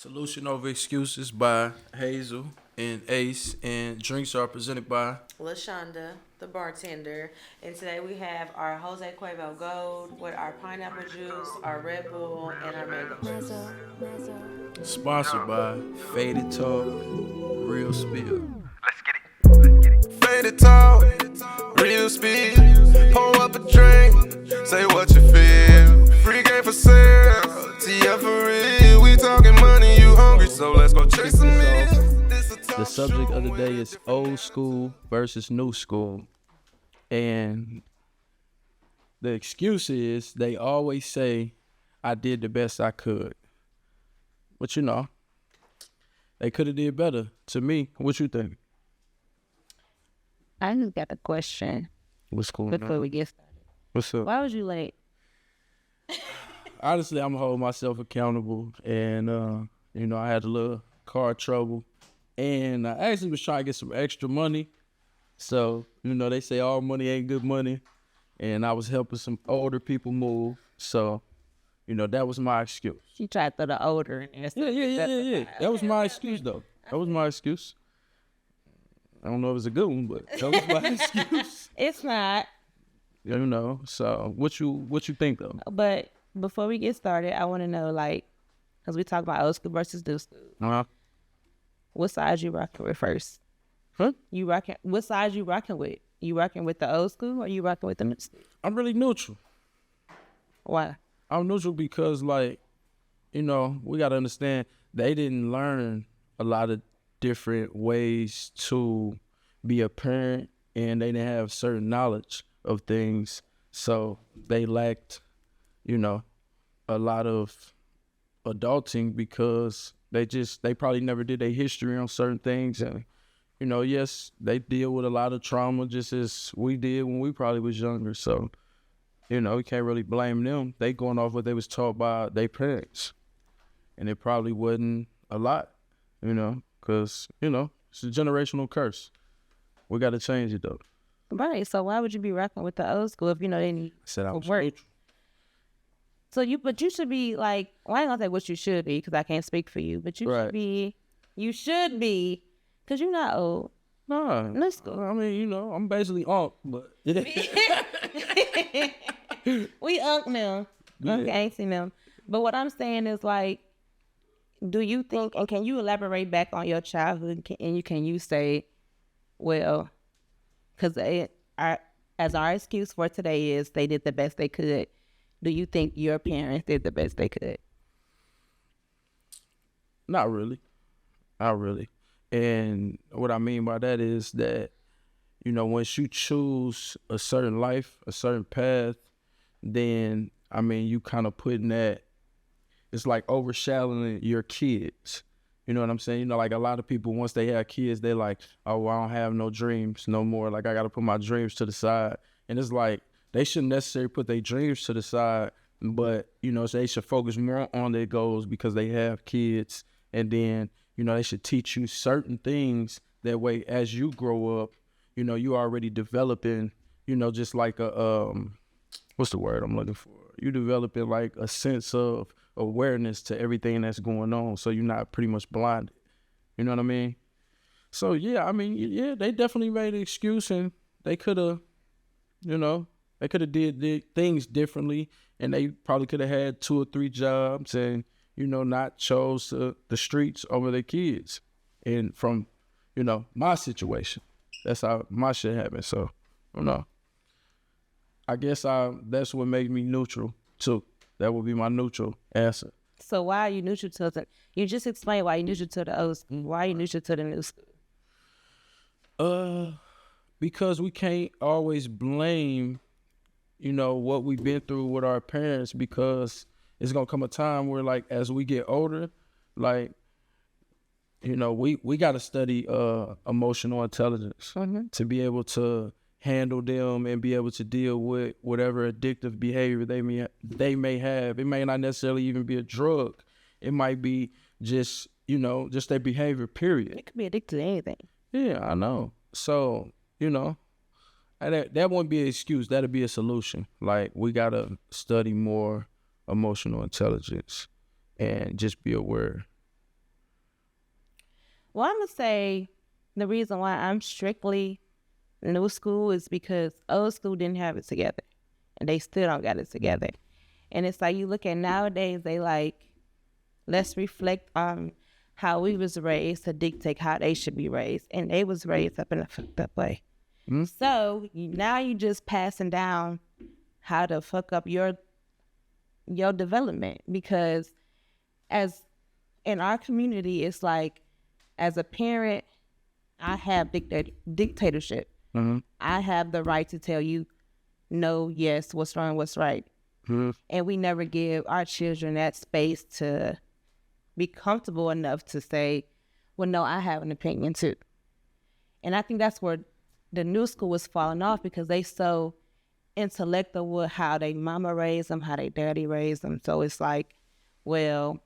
Solution Over Excuses by Hazel and Ace, and drinks are presented by. LaShonda, the bartender, and today we have our Jose Cuervo Gold with our pineapple juice, our Red Bull, and our mango juice. Sponsored by Faded Talk, Real Spill. Let's get it. Faded talk, real speed. Pour up a drink, say what you feel. Free game for sale, TF for real. We talking money, you hungry, so let's go chase some meals. The subject of the day is old school versus new school. And the excuse is they always say, I did the best I could. But they could have did better. To me, what you think? I just got a question What's going before on? we get started. What's up? Why was you late? Honestly, I'm holding myself accountable, and I had a little car trouble, and I actually was trying to get some extra money. So they say all money ain't good money, and I was helping some older people move. So that was my excuse. She tried to throw the odor in there. Yeah. That was my excuse, though. That was my excuse. I don't know if it's a good one, but that was my excuse. It's not. So what you think though? But before we get started, I want to know, because we talk about old school versus new school, what side you rocking with first? Huh? What side you rocking with? You rocking with the old school or you rocking with the new school? I'm really neutral. Why? I'm neutral because, we got to understand they didn't learn a lot of different ways to be a parent, and they didn't have certain knowledge of things. So they lacked, a lot of adulting because they probably never did their history on certain things. And, yes, they deal with a lot of trauma just as we did when we probably was younger. So, we can't really blame them. They going off what they was taught by their parents. And it probably wasn't a lot, because, it's a generational curse. We got to change it, though. Right. So why would you be rocking with the old school if they need I said I was work? neutral. So you should be well, I ain't gonna say what you should be because I can't speak for you, but you should be, because you're not old. Nah, Let's go. I mean, I'm basically on, but We unk them. Yeah. Okay, I ain't seen them. But what I'm saying is, do you think, and can you elaborate back on your childhood, and can you say, well, because as our excuse for today is they did the best they could. Do you think your parents did the best they could? Not really. Not really. And what I mean by that is that, once you choose a certain life, a certain path, then, you kind of putting that, it's like overshadowing your kids. You know what I'm saying? A lot of people, once they have kids, they like, oh, well, I don't have no dreams no more. Like, I got to put my dreams to the side. And it's like, they shouldn't necessarily put their dreams to the side, but, so they should focus more on their goals because they have kids. And then, they should teach you certain things. That way, as you grow up, you already developing, just like what's the word I'm looking for? You developing like a sense of awareness to everything that's going on. So you're not pretty much blinded. You know what I mean? So, yeah, they definitely made an excuse, and they could have, they could have did things differently, and they probably could have had 2 or 3 jobs and, not chose the streets over their kids. And from, my situation, that's how my shit happened. So, I guess that's what made me neutral, too. That would be my neutral answer. So why are you neutral to the? You just explained why you're neutral to the old school. Why are you neutral to the new school? Because we can't always blame, what we've been through with our parents, because it's gonna come a time where, as we get older, we gotta study emotional intelligence to be able to handle them and be able to deal with whatever addictive behavior they may have. It may not necessarily even be a drug. It might be just their behavior, period. It could be addicted to anything. Yeah, I know. So, that wouldn't be an excuse. That'd be a solution. We gotta study more emotional intelligence and just be aware Well, I'm gonna say the reason why I'm strictly new school is because old school didn't have it together, and they still don't got it together. And it's like you look at nowadays, they like, let's reflect on how we was raised to dictate how they should be raised, and they was raised up in a fucked up way. So now you just passing down how to fuck up your development, because as in our community, it's like, as a parent, I have dictatorship. I have the right to tell you no, yes, what's wrong, what's right. And we never give our children that space to be comfortable enough to say, well, no, I have an opinion too. And I think that's where the new school was falling off, because they so intellectual with how they mama raised them, how they daddy raised them. So it's like, well,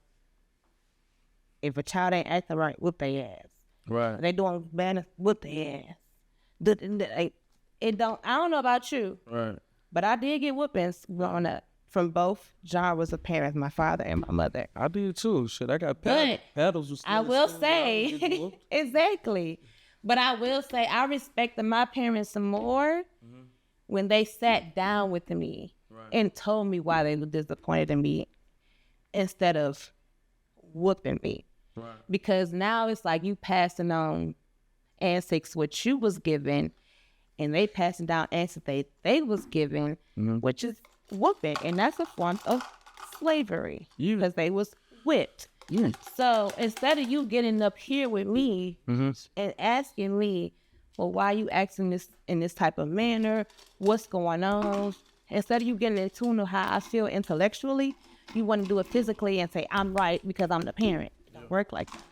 if a child ain't acting right, whoop their ass. Right. They doing bad, whoop their ass. I don't know about you, Right. but I did get whoopings growing up from both genres of parents, my father and my mother. I did too. Shit, I got But paddles. Was I will say, exactly. But I will say, I respected my parents more when they sat down with me and told me why they were disappointed in me instead of whooping me. Right. Because now it's like you passing on antics what you was given, and they passing down antics they was given, which is whooping, and that's a form of slavery because they was whipped. So instead of you getting up here with me and asking me, well, why you acting this in this type of manner? What's going on? Instead of you getting in tune with how I feel intellectually, you want to do it physically and say, I'm right because I'm the parent. It don't work like that.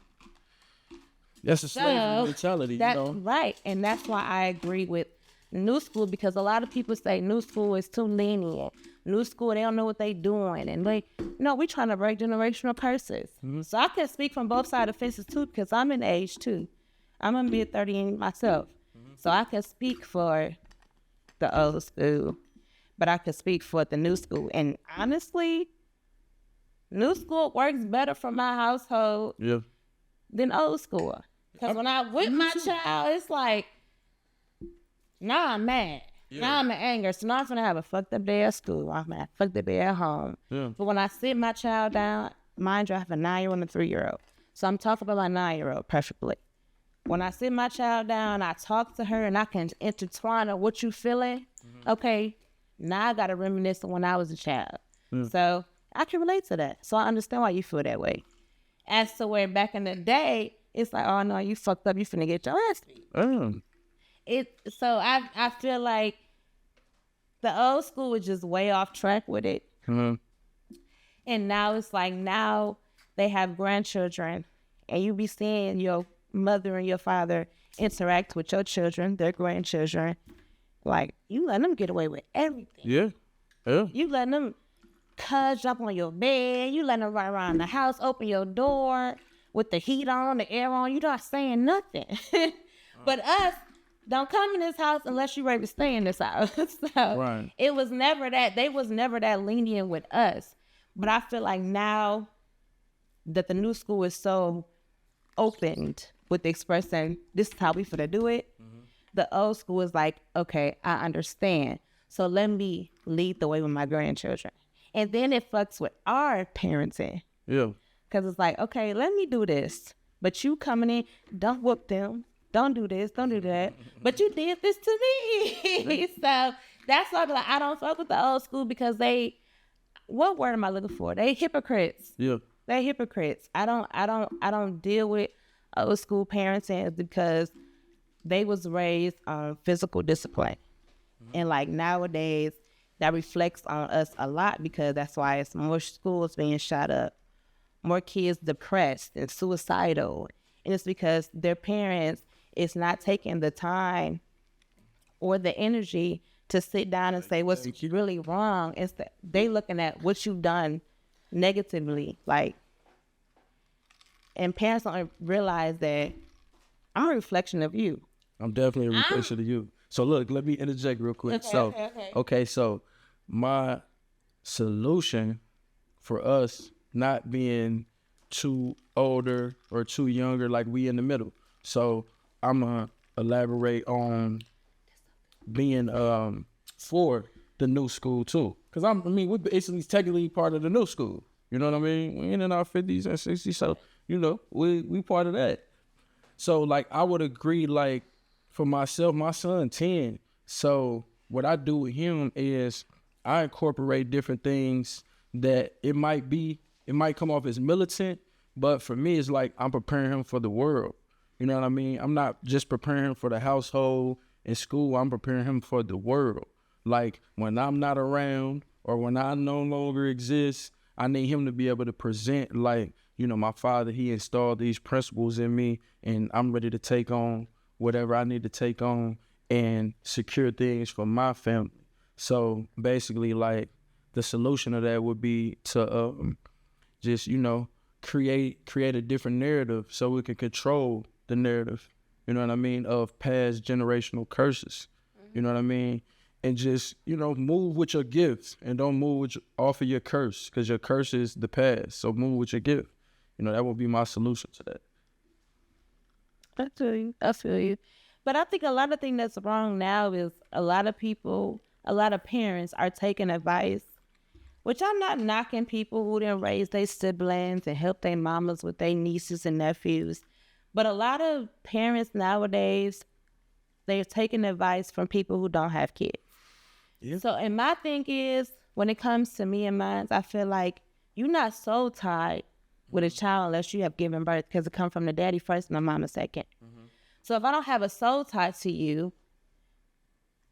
That's a slavery mentality, That's you know? right. And that's why I agree with new school, because a lot of people say new school is too lenient. New school, they don't know what they doing. And we trying to break generational curses. So I can speak from both sides of the fences too, because I'm in age too. I'm in mid-30 myself. So I can speak for the old school, but I can speak for the new school. And honestly, new school works better for my household than old school. Because when I with my child, it's like, now I'm mad. Now I'm in anger. So now I'm going to have a fucked up day at school. I'm going to have a fucked up day at home. But when I sit my child down, mind you, I have a 9-year-old and a 3-year-old. So I'm talking about my 9-year-old preferably. When I sit my child down, I talk to her and I can intertwine her, what you feeling? Okay, now I got to reminisce of when I was a child. So I can relate to that. So I understand why you feel that way. As to where back in the day, it's like, oh no, you fucked up, you finna get your ass beat. So I feel like the old school was just way off track with it. And now it's like, now they have grandchildren and you be seeing your mother and your father interact with your children, their grandchildren. Like, you letting them get away with everything. Yeah. You letting them jump on your bed. You letting them run around the house, open your door with the heat on, the air on. You not saying nothing. But us, don't come in this house unless you're ready to stay in this house. So it was never that. They was never that lenient with us. But I feel like now that the new school is so opened with expressing this is how we finna do it, the old school is like, okay, I understand. So let me lead the way with my grandchildren. And then it fucks with our parenting. Yeah. Because it's like, okay, let me do this. But you coming in, don't whoop them. Don't do this, don't do that. But you did this to me. So that's why I don't fuck with the old school, because what word am I looking for? They hypocrites. Yeah. They hypocrites. I don't deal with old school parenting because they was raised on physical discipline. And like nowadays, that reflects on us a lot, because that's why it's more schools being shot up, more kids depressed and suicidal. And it's because their parents is not taking the time or the energy to sit down and say what's really wrong. It's that they looking at what you've done negatively, and parents don't realize that I'm a reflection of you. I'm definitely a reflection of you. So look, let me interject real quick. Okay. So my solution for us not being too older or too younger. Like we in the middle. So I'm gonna elaborate on being for the new school too. Cause we're basically technically part of the new school. You know what I mean? We in our 50s and 60s, so you know we part of that. So like I would agree. Like for myself, my son 10. So what I do with him is I incorporate different things that it might come off as militant, but for me it's like I'm preparing him for the world. You know what I mean? I'm not just preparing him for the household and school. I'm preparing him for the world. Like when I'm not around or when I no longer exist, I need him to be able to present like, you know, my father, he installed these principles in me and I'm ready to take on whatever I need to take on and secure things for my family. So basically like the solution of that would be to just, you know, create a different narrative so we can control the narrative, you know what I mean, of past generational curses, you know what I mean? And just, you know, move with your gifts and don't move off of your curse because your curse is the past. So move with your gift. You know, that would be my solution to that. I feel you. But I think a lot of things that's wrong now is a lot of parents are taking advice, which I'm not knocking people who didn't raise their siblings and help their mamas with their nieces and nephews. But a lot of parents nowadays, they're taking advice from people who don't have kids. Yeah. So, and my thing is, when it comes to me and mine, I feel like you're not so tied with a child unless you have given birth because it comes from the daddy first and the mama second. Mm-hmm. So if I don't have a soul tie to you,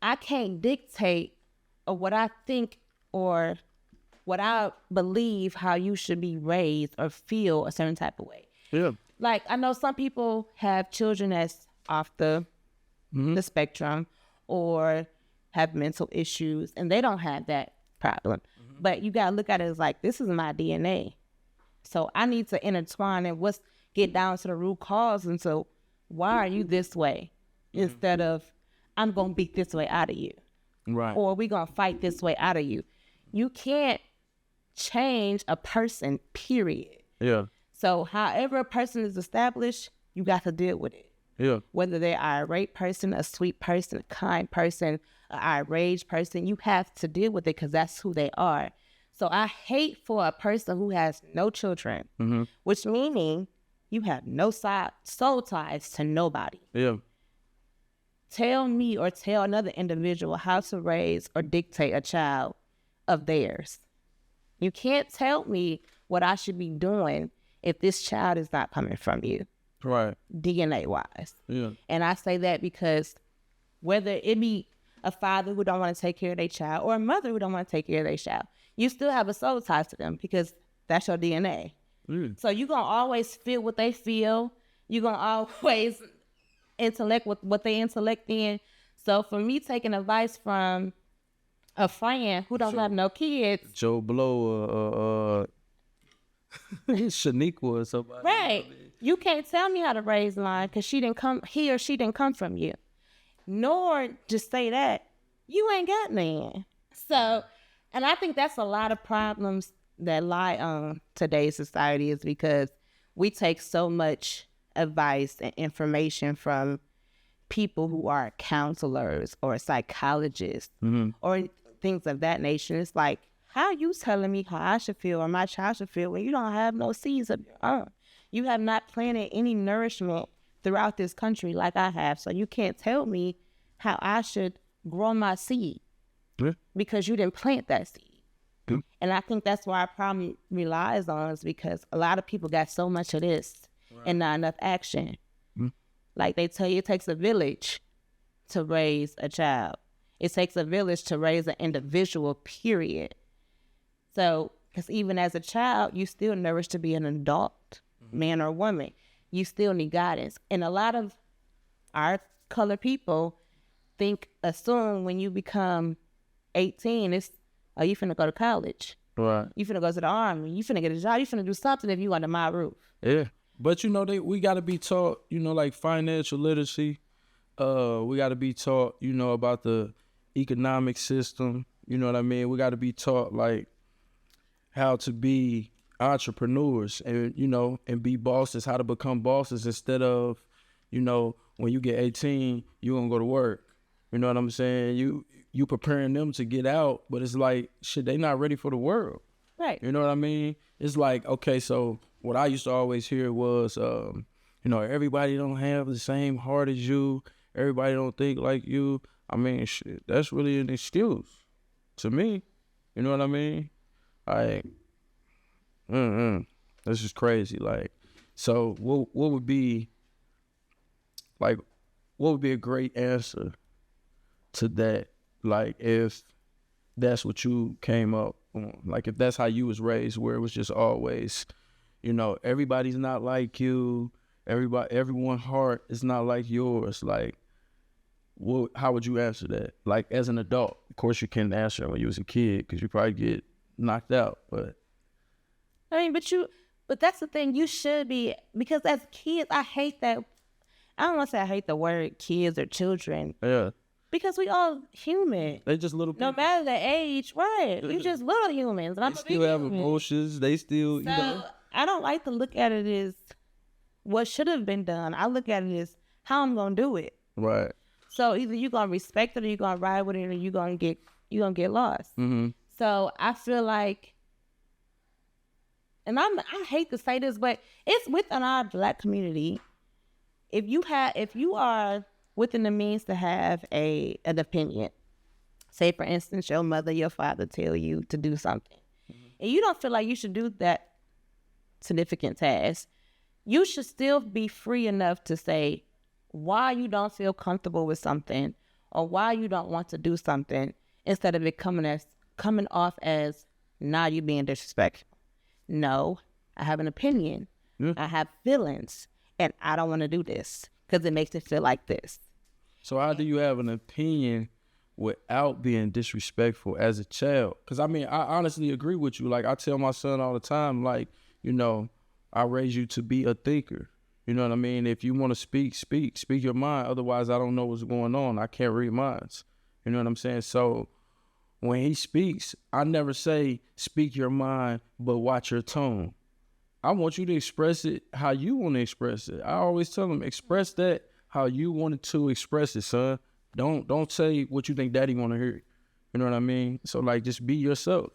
I can't dictate or what I think or what I believe how you should be raised or feel a certain type of way. Yeah. Like I know some people have children that's off the spectrum or have mental issues and they don't have that problem. Mm-hmm. But you gotta look at it as like, this is my DNA. So I need to intertwine and get down to the root cause and so why are you this way? Instead of I'm gonna beat this way out of you. Right. Or we gonna fight this way out of you. You can't change a person, period. Yeah. So however a person is established, you got to deal with it. Yeah. Whether they're an irate person, a sweet person, a kind person, an outraged person, you have to deal with it because that's who they are. So I hate for a person who has no children, which meaning you have no soul ties to nobody. Yeah. Tell me or tell another individual how to raise or dictate a child of theirs. You can't tell me what I should be doing if this child is not coming from you. Right. DNA wise. Yeah. And I say that because whether it be a father who don't want to take care of their child or a mother who don't want to take care of their child, you still have a soul tie to them because that's your DNA. Mm. So you're going to always feel what they feel. You're going to always intellect with what they intellect in. So for me, taking advice from a friend who don't have no kids. Joe Blow, Shaniqua or somebody. Right. You can't tell me how to raise line because he or she didn't come from you. Nor just say that you ain't got none. So, and I think that's a lot of problems that lie on today's society is because we take so much advice and information from people who are counselors or psychologists or things of that nature. It's like, how are you telling me how I should feel or my child should feel when you don't have no seeds of your own? You have not planted any nourishment throughout this country like I have. So you can't tell me how I should grow my seed because you didn't plant that seed. Yeah. And I think that's why our problem relies on is because a lot of people got so much of this and not enough action. Like they tell you it takes a village to raise a child. It takes a village to raise an individual, period. So, because even as a child, you still nourished to be an adult, man or woman. You still need guidance. And a lot of our colored people assume when you become 18, it's, oh, you finna go to college. Right. You finna go to the army. You finna get a job. You finna do something if you under my roof. Yeah. But, you know, we got to be taught, you know, like financial literacy. We got to be taught, you know, about the economic system. You know what I mean? We got to be taught, like, how to be entrepreneurs and, and be bosses, how to become bosses instead of, when you get 18, you're going to go to work. You know what I'm saying? You preparing them to get out, but it's like, shit, they not ready for the world. Right. You know what I mean? It's like, okay, so what I used to always hear was, everybody don't have the same heart as you. Everybody don't think like you. I mean, shit, that's really an excuse to me. You know what I mean? Like, this is crazy. Like, so what would be a great answer to that? Like, if that's what you came up on, like if that's how you was raised, where it was just always, everybody's not like you. Everyone's heart is not like yours. Like, how would you answer that? Like, as an adult, of course you can't answer it when you was a kid because you probably get knocked out. But I mean, but that's the thing. You should be, because as kids, I hate that. I don't want to say I hate the word kids or children. Yeah. Because we all human. They just little people. No matter the age, right? You just little humans. And They still have emotions. They still, So I don't like to look at it as what should have been done. I look at it as how I'm gonna do it. Right. So either you're gonna respect it, or you're gonna ride with it, or you're gonna get lost. Mm-hmm. So I feel like, and I hate to say this, but it's within our Black community. If you are within the means to have an opinion, say for instance, your mother, your father tell you to do something, and you don't feel like you should do that significant task, you should still be free enough to say why you don't feel comfortable with something or why you don't want to do something, instead of it coming off as, nah, you being disrespectful. No, I have an opinion. Yeah. I have feelings, and I don't want to do this because it makes me feel like this. So how do you have an opinion without being disrespectful as a child? Because, I mean, I honestly agree with you. Like, I tell my son all the time, like, I raise you to be a thinker. You know what I mean? If you want to speak your mind. Otherwise, I don't know what's going on. I can't read minds. You know what I'm saying? So when he speaks, I never say speak your mind, but watch your tone. I want you to express it how you want to express it. I always tell him, express that how you wanted to express it, son. Don't say what you think daddy want to hear. You know what I mean? So, like, just be yourself.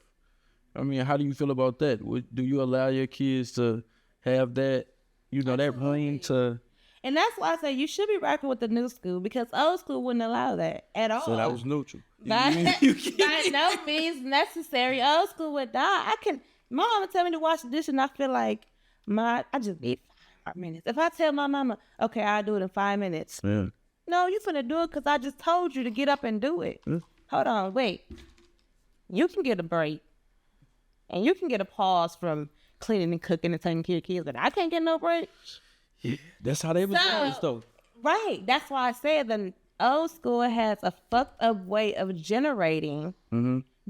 I mean, how do you feel about that? Do you allow your kids to have that, that room to... And that's why I say you should be rocking with the new school, because old school wouldn't allow that at all. So that was neutral. By no means necessary. Old school would die. My mama tell me to wash the dish, and I feel like I just need 5 minutes. If I tell my mama, okay, I'll do it in 5 minutes. Yeah. No, you finna do it because I just told you to get up and do it. Yeah. Hold on, wait. You can get a break, and you can get a pause from cleaning and cooking and taking care of kids, but I can't get no break. Yeah, that's how they was raised, though. Right. That's why I said the old school has a fucked up way of generating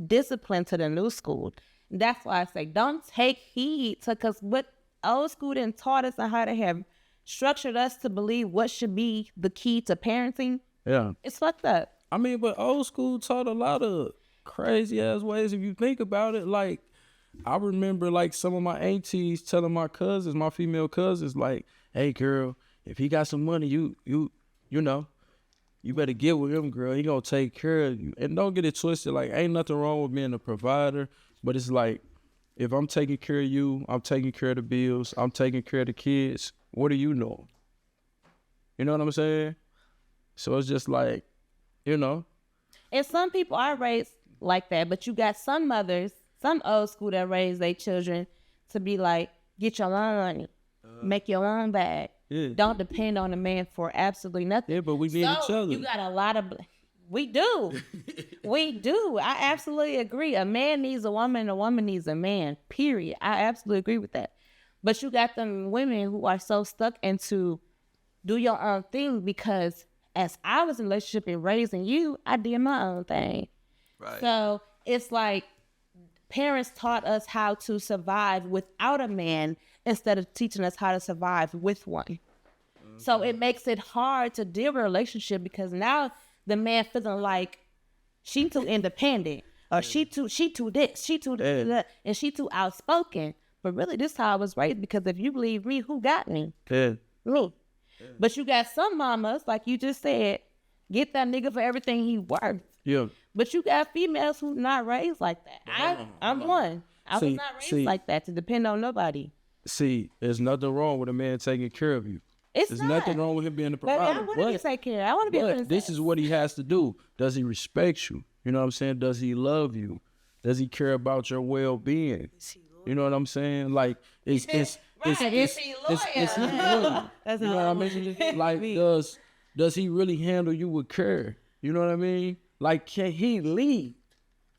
discipline to the new school. That's why I say don't take heed to, because what old school didn't taught us on how to have structured us to believe what should be the key to parenting. Yeah. It's fucked up. I mean, but old school taught a lot of crazy ass ways if you think about it. Like, I remember, like, some of my aunties telling my cousins, my female cousins, like, hey, girl, if he got some money, you better get with him, girl. He gonna take care of you. And don't get it twisted. Like, ain't nothing wrong with being a provider, but it's like, if I'm taking care of you, I'm taking care of the bills, I'm taking care of the kids, what do you know? You know what I'm saying? So it's just like, And some people are raised like that, but you got some mothers, some old school that raise their children to be like, get your own money, make your own bag. Yeah. Don't depend on a man for absolutely nothing. Yeah, but we need each other. You got a lot of... We do. We do. I absolutely agree. A man needs a woman, a woman needs a man, period. I absolutely agree with that. But you got them women who are so stuck into do your own thing, because as I was in a relationship and raising you, I did my own thing. Right. So it's like parents taught us how to survive without a man instead of teaching us how to survive with one. So it makes it hard to deal with a relationship, because now the man feeling like she too independent, or she too this, she too that, and she too outspoken. But really, this is how I was raised, because if you believe me, who got me? Yeah. Me. But you got some mamas, like you just said, get that nigga for everything he worth. Yeah. But you got females who not raised like that. I'm one. I was not raised like that to depend on nobody. See, there's nothing wrong with a man taking care of you. There's nothing wrong with him being a Baby, provider. I want to be take care. I want to be a But princess. this is what he has to do. Does he respect you? You know what I'm saying? Does he love you? Does he care about your well-being? You know what I'm saying? Like it's Is he loyal? you know what I mean? Like does he really handle you with care? You know what I mean? Like can he lead?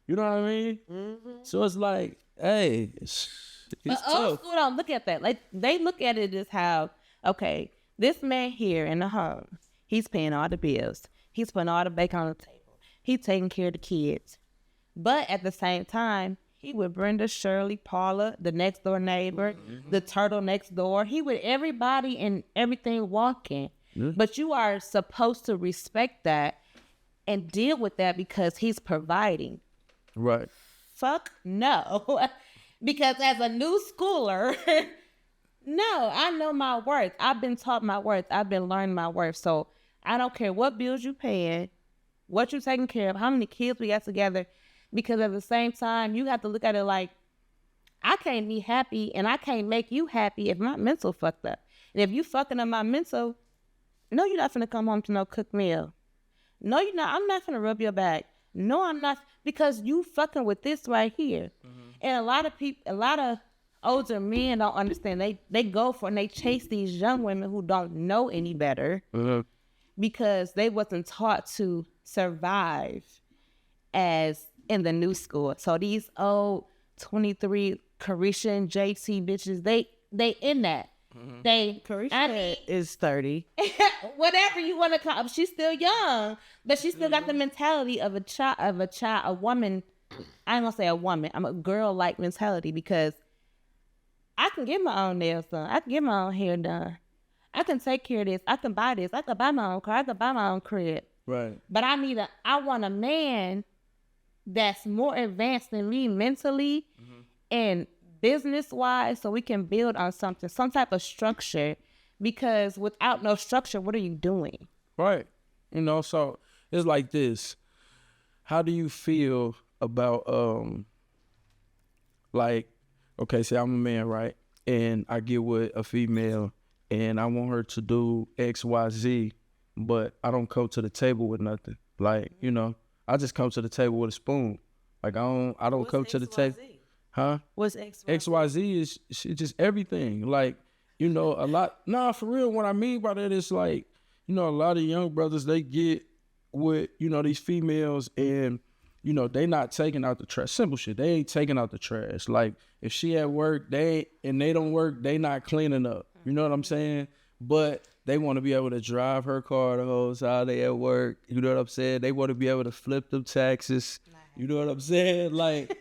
You know what I mean? So it's like, hey, it's But old tough. school don't look at that. Like they look at it as how, okay, this man here in the home, he's paying all the bills. He's putting all the bacon on the table. He's taking care of the kids. But at the same time, he with Brenda, Shirley, Paula, the next door neighbor, the turtle next door. He with everybody and everything walking. But you are supposed to respect that and deal with that because he's providing. Right. Fuck no. Because as a new schooler, no, I know my worth. I've been taught my worth. I've been learning my worth. So I don't care what bills you paying, what you taking care of, how many kids we got together. Because at the same time, you have to look at it like, I can't be happy and I can't make you happy if my mental fucked up. And if you fucking up my mental, no, you're not finna come home to no cooked meal. No, you're not. I'm not finna rub your back. No, I'm not, because you fucking with this right here. And a lot of people, a lot of older men don't understand. They go for and they chase these young women who don't know any better because they wasn't taught to survive as in the new school. So these old 23 Carisha and JT bitches, they in that. They Carisha is 30. whatever you want to call. She's still young, but she still got the mentality of a woman. I ain't gonna say a woman. I'm a girl-like mentality because I can get my own nails done. I can get my own hair done. I can take care of this. I can buy this. I can buy my own car. I can buy my own crib. Right. But I want a man that's more advanced than me mentally and business-wise, so we can build on something, some type of structure. Because without no structure, what are you doing? Right. You know, so it's like this. How do you feel about like, okay, say I'm a man, right? And I get with a female and I want her to do X, Y, Z, but I don't come to the table with nothing. Like, you know, I just come to the table with a spoon. Like I don't come to the table. Huh? What's X? XYZ is just everything. Like, you know, a lot. Nah, for real. What I mean by that is like, you know, a lot of young brothers, they get with, you know, these females and, you know, they not taking out the trash. Simple shit. They ain't taking out the trash. Like, if she at work, they don't work, they not cleaning up. You know what I'm saying? But they want to be able to drive her car the whole time they at work. You know what I'm saying? They want to be able to flip them taxes. You know what I'm saying? Like,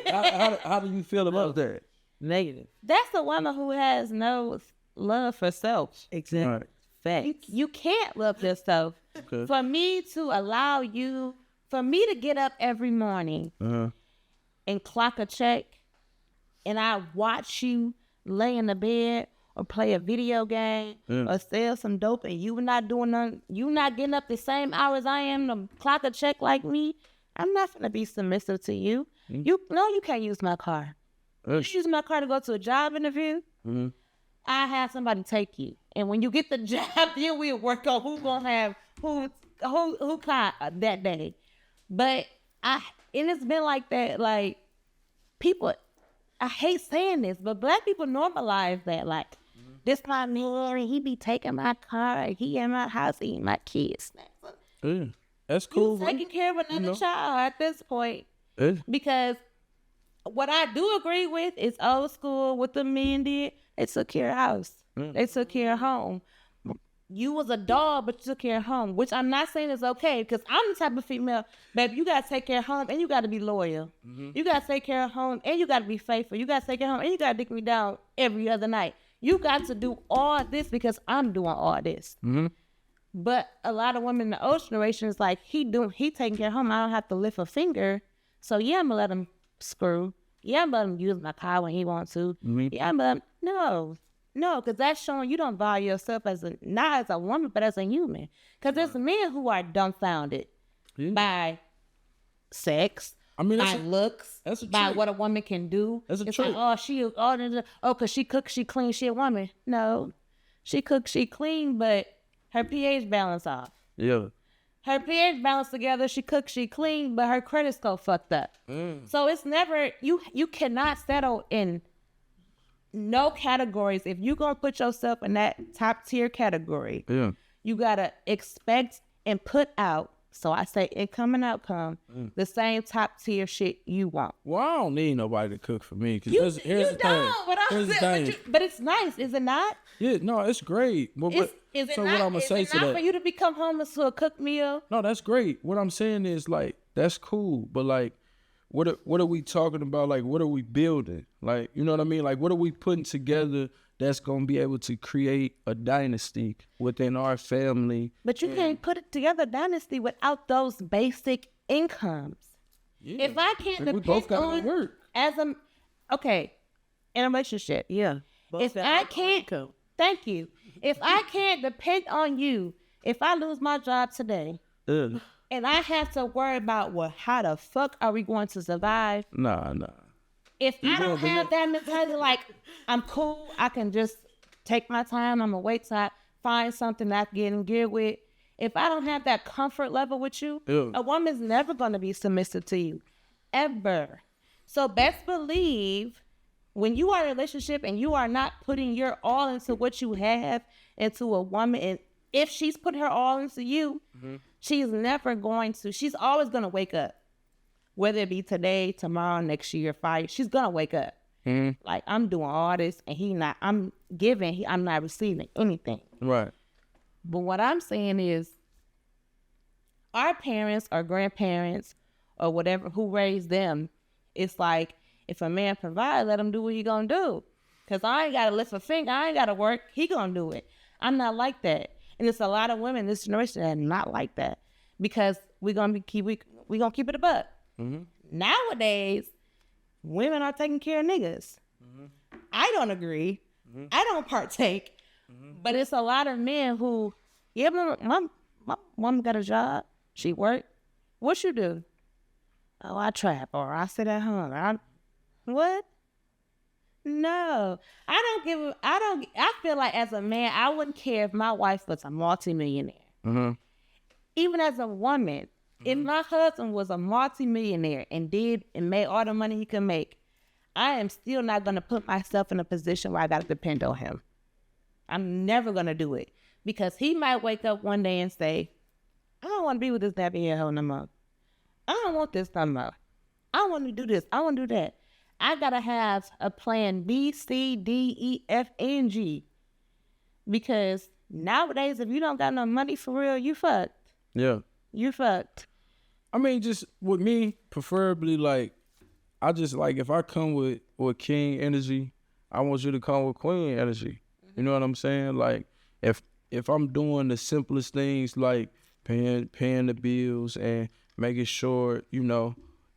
how do you feel about that? Negative. That's a woman who has no love for self. Exactly. All right. Facts. You can't love yourself. Okay. For me to allow you, for me to get up every morning and clock a check, and I watch you lay in the bed or play a video game or sell some dope, and you not doing nothing, you not getting up the same hours I am to clock a check like me, I'm not gonna be submissive to you. You can't use my car. You use my car to go to a job interview. I have somebody take you, and when you get the job, then we'll work on who gonna have who car that day. But it's been like that. Like people, I hate saying this, but black people normalize that. Like this my man, and he be taking my car, and he in my house eating my kids. Yeah. That's cool. You taking care of another child at this point. Yeah. Because what I do agree with is old school. What the men did, they took care of house. They took care of home. You was a dog, but you took care of home, which I'm not saying is okay, because I'm the type of female, baby, you got to take care of home and you got to be loyal. You got to take care of home and you got to be faithful. You got to take care of home and you got to dick me down every other night. You got to do all this because I'm doing all this. But a lot of women in the old generation is like, he taking care of home. I don't have to lift a finger. So yeah, I'm going to let him screw. Yeah, I'm letting him use my car when he wants to. Yeah, but no, because that's showing you don't value yourself as not as a woman, but as a human. Because there's men who are dumbfounded by sex, I mean, by looks, that's a by trick. what a woman can do. That's a it's trick. like, because she cooks, she clean, she a woman. No, she cooks, she clean, but her pH balance off. Yeah. Her pH balance together, she cooks, she clean, but her credit score fucked up. So it's never, you cannot settle in no categories. If you're going to put yourself in that top tier category, Yeah. you got to expect and put out, so I say income and outcome, the same top tier shit you want. Well, I don't need nobody to cook for me. Cause here's the thing. Here's the thing. But it's nice, is it not? Yeah, no, it's great. But, Is it so not, what I'm gonna say is it to not that? for you to become homeless to a cooked meal? No, that's great. What I'm saying is like that's cool, but like, what are we talking about? Like, what are we building? Like, you know what I mean? Like, what are we putting together that's gonna be able to create a dynasty within our family? But you can't put it together dynasty without those basic incomes. Yeah. If I can't we both depend gotta on work. as a okay, in a relationship. Yeah. If I can't, thank you. If I can't depend on you, if I lose my job today Ugh. and I have to worry about, well, how the fuck are we going to survive? Nah. If I don't gonna be have that mentality, like, I'm cool, I can just take my time, I'm gonna wait till I find something that I can get in gear with. If I don't have that comfort level with you, Yeah. a woman's never gonna be submissive to you, ever. So best believe when you are in a relationship and you are not putting your all into what you have into a woman, and if she's put her all into you, she's never going to, she's always gonna wake up. Whether it be today, tomorrow, next year, 5 years, she's gonna wake up. Like, I'm doing all this and I'm giving, I'm not receiving anything. Right. But what I'm saying is, our parents or grandparents or whatever who raised them, it's like, if a man provide, let him do what he gonna do. Cause I ain't gotta lift a finger, I ain't gotta work, he gonna do it. I'm not like that. And it's a lot of women in this generation that are not like that. Because we gonna keep it a buck. Nowadays, women are taking care of niggas. I don't agree. I don't partake. But it's a lot of men who, yeah, my mom got a job. She work. What you do? Oh, I trap, or I sit at home. What? No, I feel like as a man, I wouldn't care if my wife was a multimillionaire. Even as a woman, if my husband was a multimillionaire and made all the money he could make, I am still not going to put myself in a position where I got to depend on him. I'm never going to do it, because he might wake up one day and say, I don't want to be with this nappy head hoe no more. I don't want this no more. I want to do this. I want to do that. I got to have a plan B, C, D, E, F, and G. Because nowadays, if you don't got no money for real, you fucked. Yeah. You fucked. I mean, just with me, preferably, like, I just like, if I come with king energy, I want you to come with queen energy. You know what I'm saying? Like, if I'm doing the simplest things, like paying the bills and making sure, you know,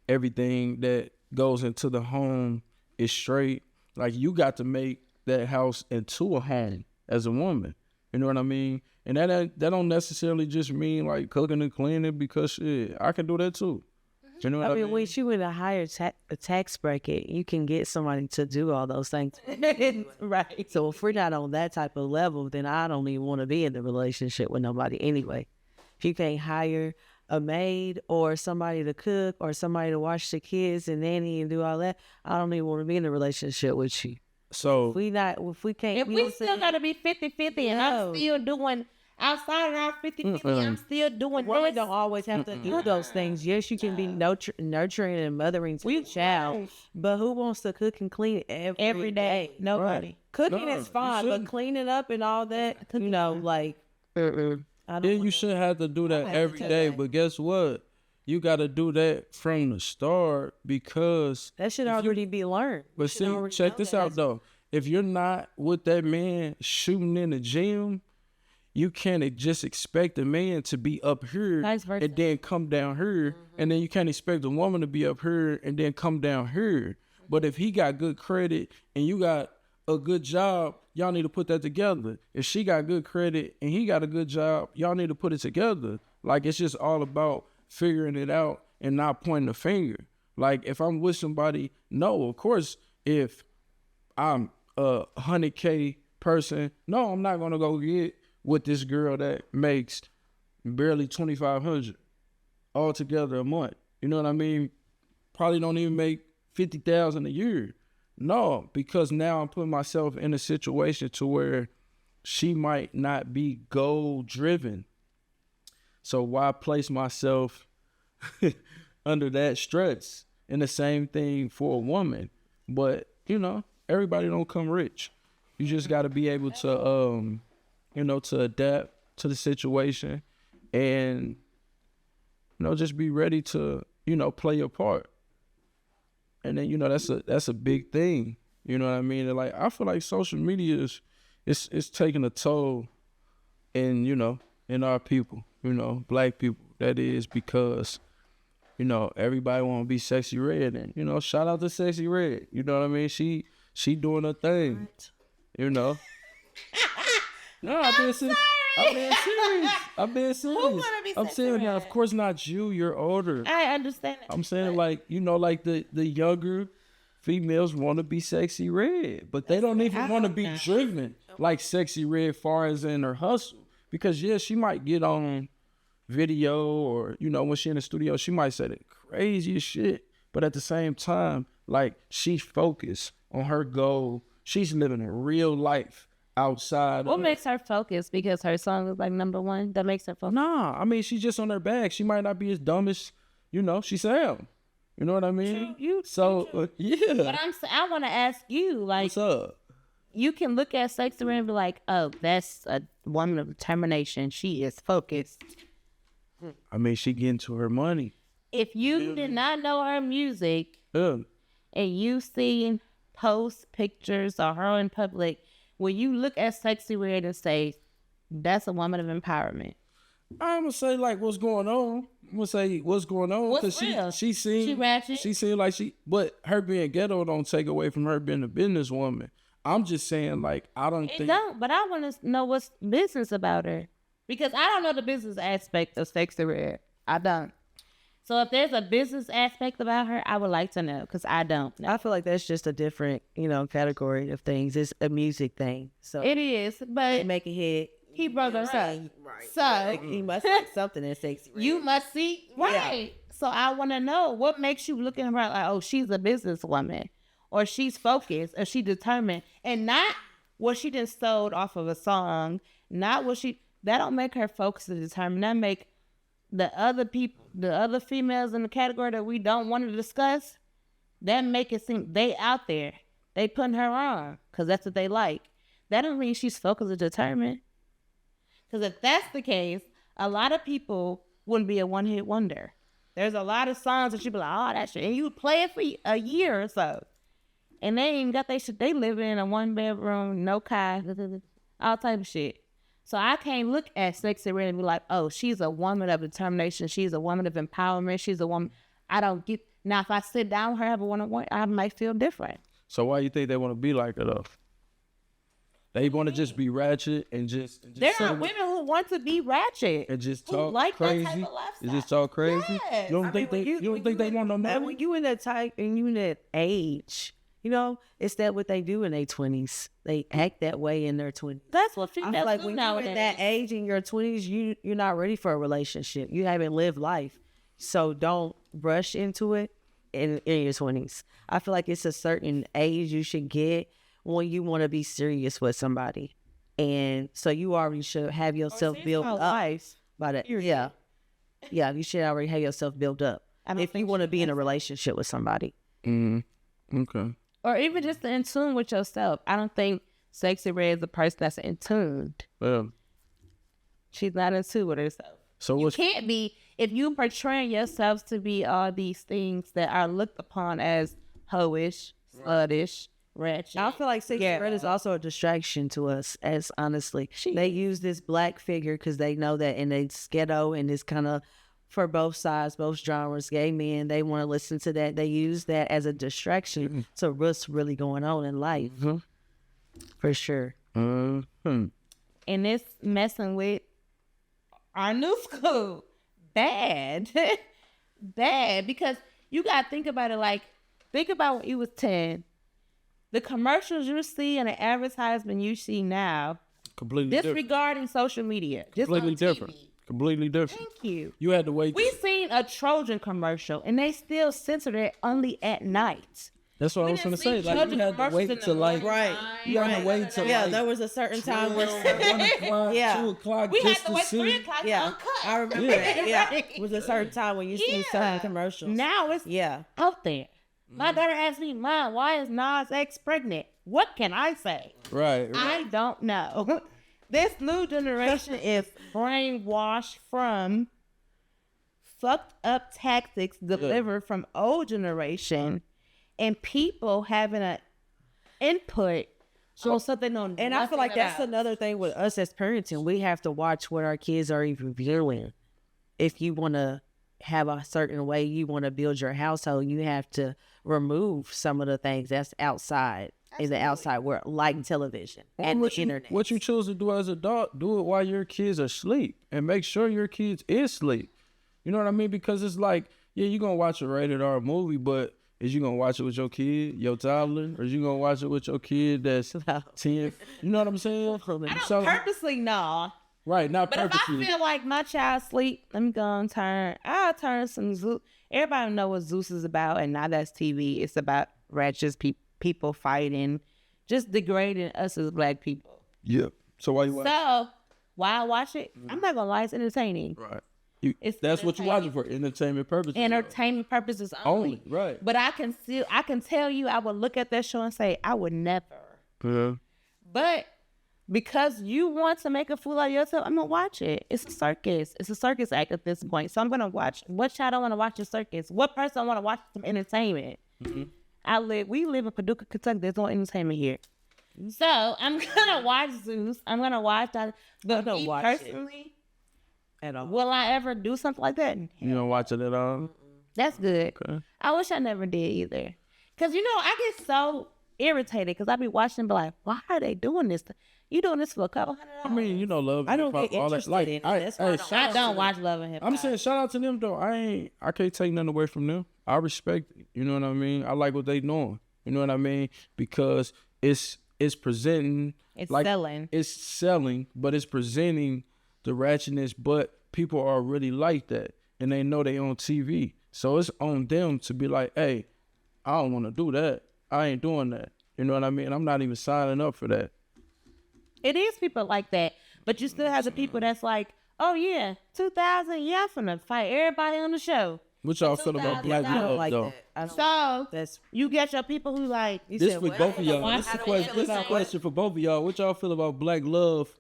everything that goes into the home is straight, like, you got to make that house into a home as a woman. You know what I mean? And that don't necessarily just mean like cooking and cleaning, because shit, I can do that too. You know what I mean? when you in a higher tax bracket, you can get somebody to do all those things. Right. So if we're not on that type of level, then I don't even want to be in the relationship with nobody anyway. If you can't hire a maid or somebody to cook or somebody to watch the kids and nanny and do all that, I don't even want to be in a relationship with you. So If we can't, If we still got to be 50-50 and I'm still doing, outside of our 50-50, I'm still doing women this. don't always have to do those things. Yes, you can be nurturing and mothering to your child, but who wants to cook and clean Every day. Nobody. Right. Cooking No, is you fine, but shouldn't. cleaning up and all that, you know, like, I don't yeah, you wanna- should have to do that every day. But guess what? You got to do that from the start, because that should already be learned. But You should see, already check know this that. out though. If you're not with that man shooting in the gym, you can't just expect a man to be up here Vice versa. and then come down here, and then you can't expect a woman to be up here and then come down here. But if he got good credit and you got a good job, y'all need to put that together. If she got good credit and he got a good job, y'all need to put it together. Like, it's just all about figuring it out and not pointing the finger. Like, if I'm with somebody, no, of course, if I'm a 100K person, no, I'm not gonna go get with this girl that makes barely 2,500 altogether a month. You know what I mean? Probably don't even make 50,000 a year. No, because now I'm putting myself in a situation to where she might not be goal driven. So why place myself under that stress? And the same thing for a woman. But, you know, everybody don't come rich. You just got to be able to, you know, to adapt to the situation and, you know, just be ready to, you know, play your part. And then, you know, that's a big thing. You know what I mean? And like, I feel like social media it's taking a toll in, you know, in our people, you know, black people. That is because, you know, everybody want to be Sexy Red. And, you know, shout out to Sexy Red. You know what I mean? She doing her thing, you know. No, I've been serious. I'm saying that, of course not you. You're older. I understand that. I'm saying like, you know, like the younger females want to be Sexy Red, but they don't even want to be driven like Sexy Red far as in her hustle. Because yeah, she might get on video or, you know, when she in the studio, she might say the craziest shit. But at the same time, like, she's focused on her goal. She's living a real life outside. What makes her focus? Because her song is like #1. That makes her focus. Nah, I mean, she's just on her bag. She might not be as dumb as, you know, she sound. You know what I mean? True. Yeah. But I want to ask you, like, What's up? You can look at Sexy Red and be like, oh, that's a woman of determination. She is focused. I mean, she getting to her money. If you did not know her music Yeah. and you seen posts, pictures, or her in public, will you look at Sexy Red and say, that's a woman of empowerment? I'm gonna say like what's going on. I'm gonna say what's going on What's because real? she seemed She ratchet? She seemed like but her being ghetto don't take away from her being a businesswoman. I'm just saying like I don't It think. don't, but I want to know what's business about her. Because I don't know the business aspect of Sexy Red. I don't. So if there's a business aspect about her, I would like to know because I don't know. I feel like that's just a different, you know, category of things. It's a music thing. So It is, but make a hit. he broke us up. Right. So He must like something that's sexy. you must see, right. So I want to know what makes you look at her like, oh, she's a businesswoman or she's focused or she's determined and not what she just sold off of a song, not what that don't make her focused and determined. That make the other people, the other females in the category that we don't want to discuss, that make it seem they out there. They putting her on because that's what they like. That don't mean she's focused or determined. Because if that's the case, a lot of people wouldn't be a one-hit wonder. There's a lot of songs that you be like, oh, that shit. And you would play it for a year or so. And they ain't even got their shit. They live in a one-bedroom, no car, all type of shit. So I can't look at Sexy Red and be like, oh, she's a woman of determination. She's a woman of empowerment. She's a woman. I don't get. Now, if I sit down with her, have a one-on-one, I might feel different. So why you think they want to be like her though? They want to just be ratchet and just There are women who want to be ratchet and just who talk like that crazy. type of lifestyle. And just talk crazy. Yes. You don't think they want no And money? when you in that type and you in that age, you know, it's that what they do in their 20s. They act that way in their 20s. That's what I females feel like do when nowadays. you're in that age in your 20s, you're not ready for a relationship. You haven't lived life. So don't rush into it in your 20s. I feel like it's a certain age you should get when you want to be serious with somebody. And so you already should have yourself built up by that. Yeah. Yeah, you should already have yourself built up if you want to be in a relationship with somebody. Okay. Or even just in tune with yourself. I don't think Sexy Red is a person that's in tune. Well, She's not in tune with herself. so You what's can't be, if you portraying yourself to be all these things that are looked upon as hoish, sluttish, ratchet. I feel like Sexy Red is also a distraction to us, as honestly. They use this black figure because they know that in a ghetto and this kind of for both sides, both genres. Gay men, they want to listen to that. They use that as a distraction to what's really going on in life. For sure. Hmm. And it's messing with our new school. Bad. Bad. Because you got to think about it like, think about when you was 10. The commercials you see and the advertisement you see now, Completely different. disregarding social media. Just Completely on different. TV. Completely different. Thank you. You had to wait. We seen a Trojan commercial and they still censored it only at night. That's what I was didn't gonna say. see Like children you had to commercials in wait the till like morning. you had to wait till Yeah, like there was a certain time where 1 o'clock, Yeah. 2 o'clock. We had just to wait see. 3 o'clock Yeah, uncut. I remember that. Yeah, it was a certain time when you see certain commercials. Now it's Yeah. out there. My daughter asked me, Mom, why is Nas X pregnant? What can I say? Right. I don't know. This new generation is brainwashed from fucked up tactics delivered from old generation, and people having an input on something on. And I feel like that's another thing with us as parenting. We have to watch what our kids are even viewing. If you want to have a certain way you want to build your household, you have to remove some of the things that's outside in the outside world, like television and the internet. What you choose to do as an adult, do it while your kids are asleep, and make sure your kids is asleep. You know what I mean? Because it's like, yeah, you're gonna watch a rated R movie, but is you gonna watch it with your kid, your toddler, or is you gonna watch it with your kid that's 10? You know what I'm saying? I don't purposely know. Right, not But purposely. if I feel like my child sleep, let me go and I'll turn some Zeus. Everybody know what Zeus is about, and now that's TV. It's about ratchet people fighting, just degrading us as black people. Yeah. So why you watch? So, why I watch it? I'm not gonna lie, it's entertaining. Right. It's what you watching for, entertainment purposes. Entertainment purposes only. Right. But I can tell you, I would look at that show and say, I would never. Yeah. But because you want to make a fool out of yourself, I'm gonna watch it. It's a circus. It's a circus act at this point. So I'm gonna watch. What child don't want to watch a circus? What person want to watch some entertainment? We live in Paducah, Kentucky. There's no entertainment here. So I'm gonna watch Zeus. I'm gonna watch that. But don't me watch it. personally, At all. will I ever do something like that? You don't watch it at all? That's good. Okay. I wish I never did either. Cause I get so irritated because I be watching and be like, why are they doing this? You doing this for a couple $100? I mean, love. I don't hip-hop, get all that. interested Like, in it. I, That's why I hey, don't shout I don't watch Love and Hip Hop. I'm saying shout out to them though. I can't take nothing away from them. I respect it. You know what I mean? I like what they doing. You know what I mean? Because it's presenting. It's like, selling. It's selling, but it's presenting the ratchetness. But people are really like that, and they know they on TV. So it's on them to be like, hey, I don't want to do that. I ain't doing that. You know what I mean? I'm not even signing up for that. It is people like that, but you still have the people that's like, oh yeah, 2000, yeah, I'm finna fight everybody on the show. What y'all feel about Black I don't Love like though? that. I don't. So That's you get your people who like, you This said, for what? both of y'all. Watch This is a the question. This is a question for both of y'all. What y'all feel about Black Love,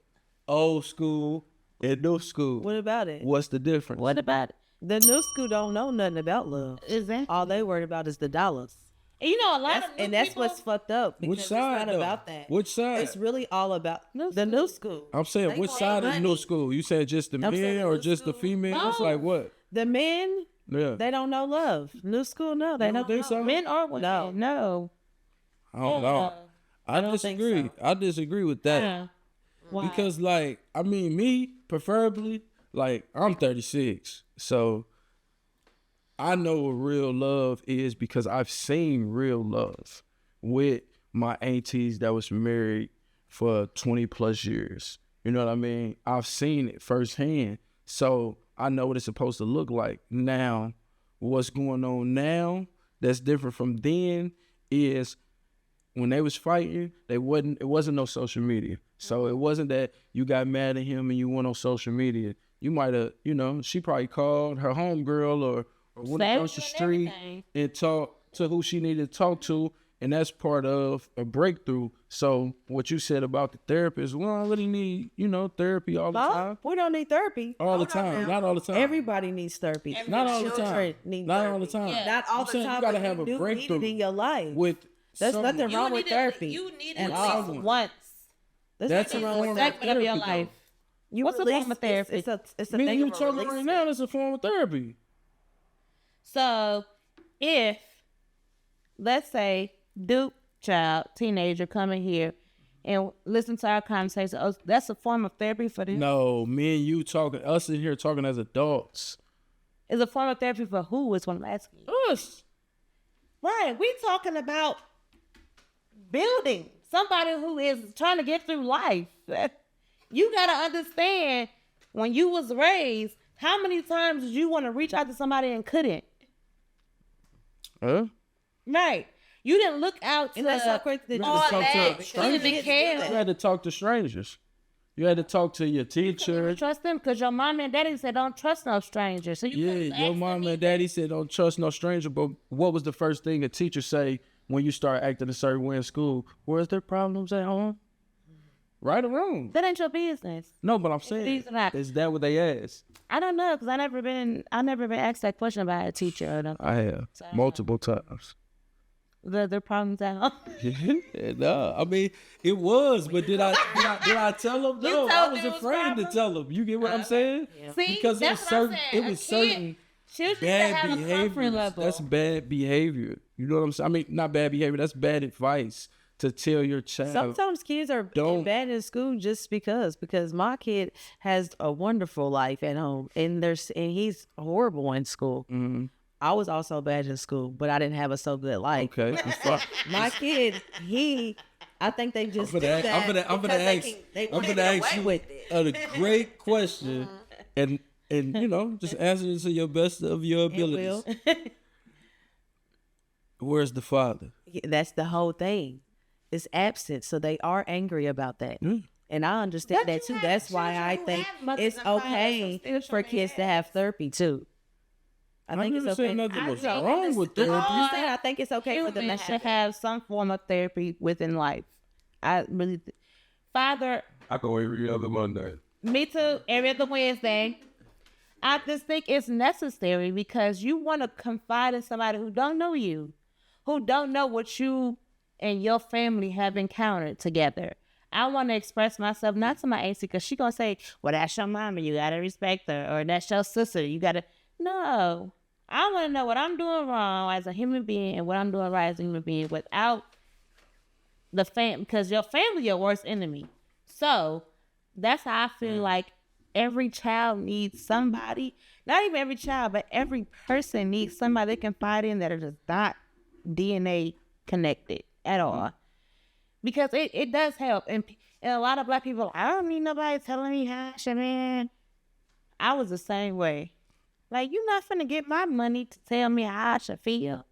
old school and new school? what about it? What's the difference? What about it? The new school don't know nothing about love. Exactly. All they worried about is the dollars. And a lot of new And that's people, what's fucked up. Which Because side, it's not though? about that. Which side? It's really all about the new school. I'm saying, which want side is money. new school? You said just the I'm saying men or new just the school. females? Like what? The men, Yeah. they don't know love. New school, no, they You don't don't. think so? men or women. No. I don't know. I don't think disagree. so. I disagree with that. Yeah. Why? Because, like, I mean, me, preferably, like, I'm 36. So I know what real love is because I've seen real love with my aunties that was married for 20 plus years. You know what I mean? I've seen it firsthand. So I know what it's supposed to look like. Now, what's going on now that's different from then is when they was fighting, it wasn't no social media. So it wasn't that you got mad at him and you went on social media. You might have, she probably called her homegirl or went across the street and talked to who she needed to talk to. And that's part of a breakthrough. So what you said about the therapist, we don't really need, therapy all the time. We don't need therapy. All the time. Not all the time. Everybody needs therapy. Not all the time. Children need Not all therapy. the time. Yeah. Not all I'm the saying time. you gotta but have you a do need breakthrough it in your life. with There's someone. nothing wrong with therapy. You need at it all. someone. Once. There's That's nothing a wrong with form that. of Segment of your therapy, though. life. What's a form of therapy? It's a Me and thing you of a talking release. right now, that's a form of therapy. So if, let's say, Duke child, teenager, coming here and listen to our conversation, oh, that's a form of therapy for them? No, me and you talking, us in here talking as adults. It's a form of therapy for who is what I'm asking you. Us. Right, we talking about building somebody who is trying to get through life. You got to understand, when you was raised, how many times did you want to reach out to somebody and couldn't? Huh? Right. You didn't look out to And that's so crazy that all talk to that. a You didn't stranger. care. You had to talk to strangers. You had to talk to your teacher. Trust them because your mom and daddy said don't trust no stranger. So you couldn't Yeah, your ask mom them and daddy said don't trust no stranger. But what was the first thing a teacher say when you start acting a certain way in school? Where's their problems at home? Right or wrong? that ain't your business. No, but I'm saying, these are not- is that what they asked? I don't know because I never been asked that question by a teacher or nothing. I have multiple times. Their problems at home. No, I mean it was, but did I tell them? No, I told was them it was afraid to problems? tell them. You get what I'm saying? See, Because it was that's what I'm certain, saying. it was A kid certain should bad have a comfort behavior. level. That's bad behavior. You know what I'm saying? I mean, not bad behavior. That's bad advice to tell your child. Sometimes kids are Don't- bad in school just because my kid has a wonderful life at home and he's horrible in school. Mm-hmm. I was also bad in school, but I didn't have a so good life. Okay, it's fine. My kid, I think they just I'm gonna ask you with it. a great question, and you know, just answer it to your best of your abilities. Where's the father? That's the whole thing. It's absent, so they are angry about that. And I understand that too. That's why I think it's okay for kids to have therapy too. I think it's never said okay. nothing was I wrong with I'm therapy. just saying, I think it's okay for them to Humans should have. have some form of therapy within life. I really, Father, I go every other Monday. me too. Every other Wednesday. I just think it's necessary because you want to confide in somebody who don't know you, who don't know what you and your family have encountered together. I want to express myself not to my auntie because she gonna say, "Well, that's your mama. You gotta respect her," or "That's your sister. You gotta." No, I want to know what I'm doing wrong as a human being and what I'm doing right as a human being without the because your family your worst enemy. So that's how I feel like every child needs somebody. Not even every child, but every person needs somebody they can fight in that are just not DNA connected at all. Because it does help. And a lot of Black people, I don't need nobody telling me how I should, man. I was the same way. Like, you're not finna get my money to tell me how I should feel.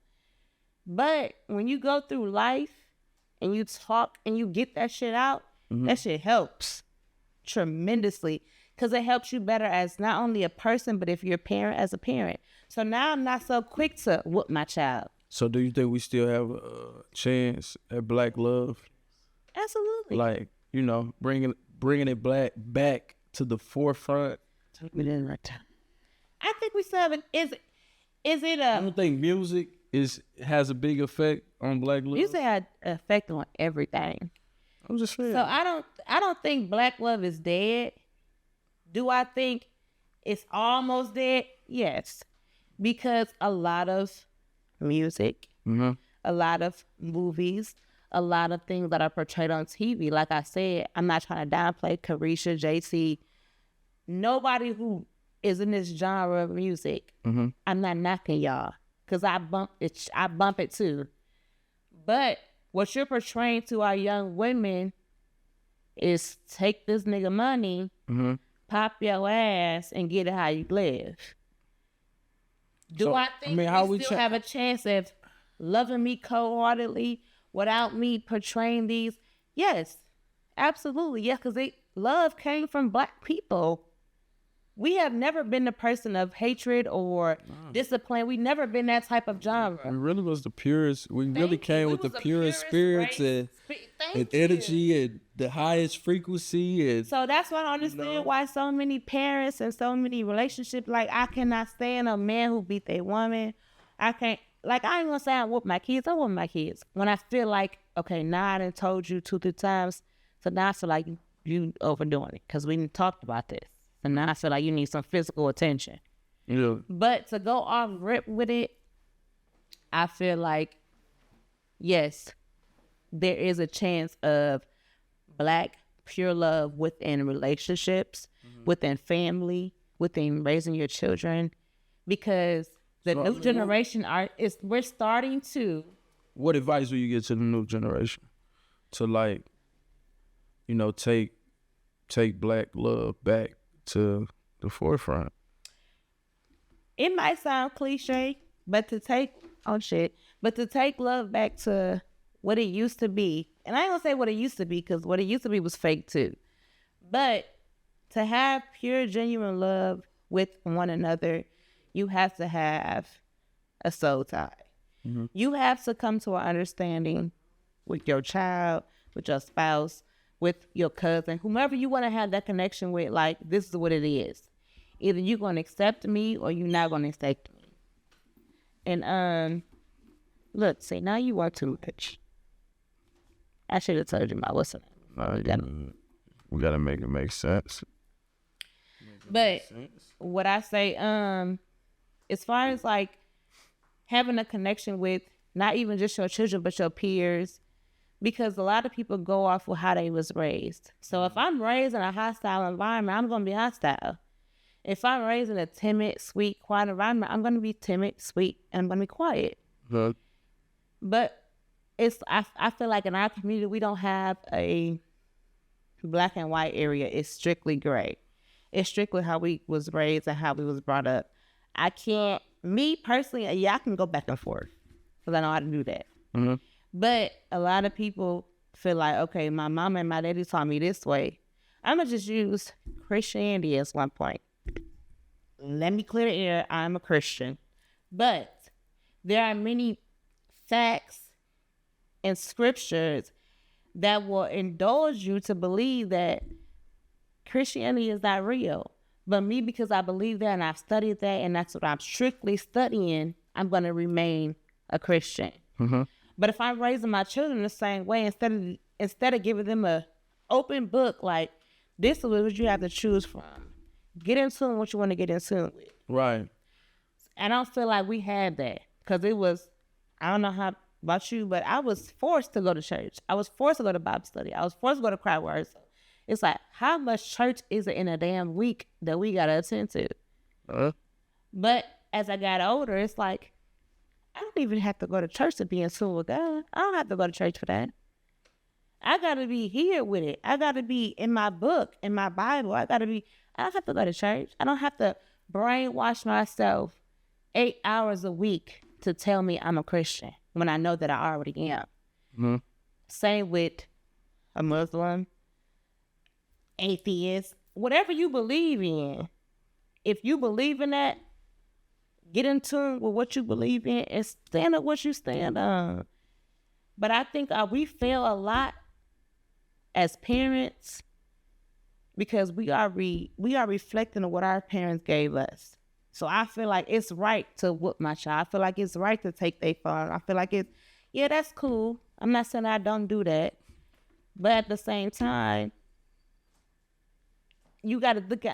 But when you go through life and you talk and you get that shit out, that shit helps tremendously. Because it helps you better as not only a person, but if you're a parent, as a parent. So now I'm not so quick to whoop my child. So do you think we still have a chance at Black love? Absolutely. Like, you know, bringing it back to the forefront. Take me in right time. I think we still have it. Is it I a don't think music has a big effect on Black love. music had an effect on everything. I'm just saying. So I don't think Black love is dead. Do I think it's almost dead? Yes. Because a lot of music, a lot of movies, a lot of things that are portrayed on TV. Like I said, I'm not trying to downplay Carisha, JC. Nobody who is in this genre of music, I'm not knocking y'all. Because I bump it too. But what you're portraying to our young women is take this nigga money, pop your ass, and get it how you live. Do So, I think how we we still have a chance of loving me cold-heartedly without me portraying these? Yes, absolutely. Yeah, because love came from Black people. We have never been the person of hatred or discipline. We never been that type of genre. We really was the purest. We really Thank you. came We with the was the purest purest spirits race. and Thank you. energy and the highest frequency. And So that's why I don't understand why so many parents and so many relationships, like I cannot stand a man who beat their woman. I ain't gonna say I whoop my kids. I whoop my kids. When I feel like, okay, now I done told you 2-3 times, so now I feel like you overdoing it because we talked about this. And now I feel like you need some physical attention. Yeah. But to go off rip with it, I feel like, yes, there is a chance of Black pure love within relationships, within family, within raising your children, because the new generation we're starting to. What advice will you give to the new generation to, like, you know, take Black love back to the forefront? It might sound cliche, but to take love back to what it used to be, and I ain't gonna say what it used to be because what it used to be was fake too, but to have pure, genuine love with one another, you have to have a soul tie. Mm-hmm. You have to come to an understanding with your child, with your spouse, with your cousin, whomever you want to have that connection with. Like, this is what it is. Either you're going to accept me or you're not going to accept me. And look, see, now you are too much. I should have told you my what's the name. We gotta make it make sense. But what I say, as far as like having a connection with not even just your children but your peers, because a lot of people go off with how they was raised. So if I'm raised in a hostile environment, I'm gonna be hostile. If I'm raised in a timid, sweet, quiet environment, I'm gonna be timid, sweet, and I'm gonna be quiet. Huh? But I feel like in our community we don't have a black and white area. It's strictly gray. It's strictly how we was raised and how we was brought up. Me personally, yeah, I can go back and forth because I know how to do that. Mm-hmm. But a lot of people feel like, okay, my mom and my daddy taught me this way. I'm going to just use Christianity as one point. Let me clear the air. I'm a Christian. But there are many facts and scriptures that will indulge you to believe that Christianity is not real. But me, because I believe that and I've studied that and that's what I'm strictly studying, I'm going to remain a Christian. Mm-hmm. But if I'm raising my children the same way, instead of giving them a open book, like, this is what you have to choose from. Get in tune with what you want to get in tune with. Right. I don't feel like we had that because it was, I don't know how about you, but I was forced to go to church. I was forced to go to Bible study. I was forced to go to choir rehearsal. It's like, how much church is it in a damn week that we got to attend to? But as I got older, it's like, I don't even have to go to church to be in tune with God. I don't have to go to church for that. I got to be here with it. I got to be in my book, in my Bible. I don't have to go to church. I don't have to brainwash myself 8 hours a week to tell me I'm a Christian when I know that I already am. Mm-hmm. Same with a Muslim, atheist, whatever you believe in. If you believe in that, get in tune with what you believe in and stand up what you stand on. But I think we fail a lot as parents because we are reflecting on what our parents gave us. So I feel like it's right to whoop my child. I feel like it's right to take their phone. I feel like that's cool. I'm not saying I don't do that. But at the same time, you got to look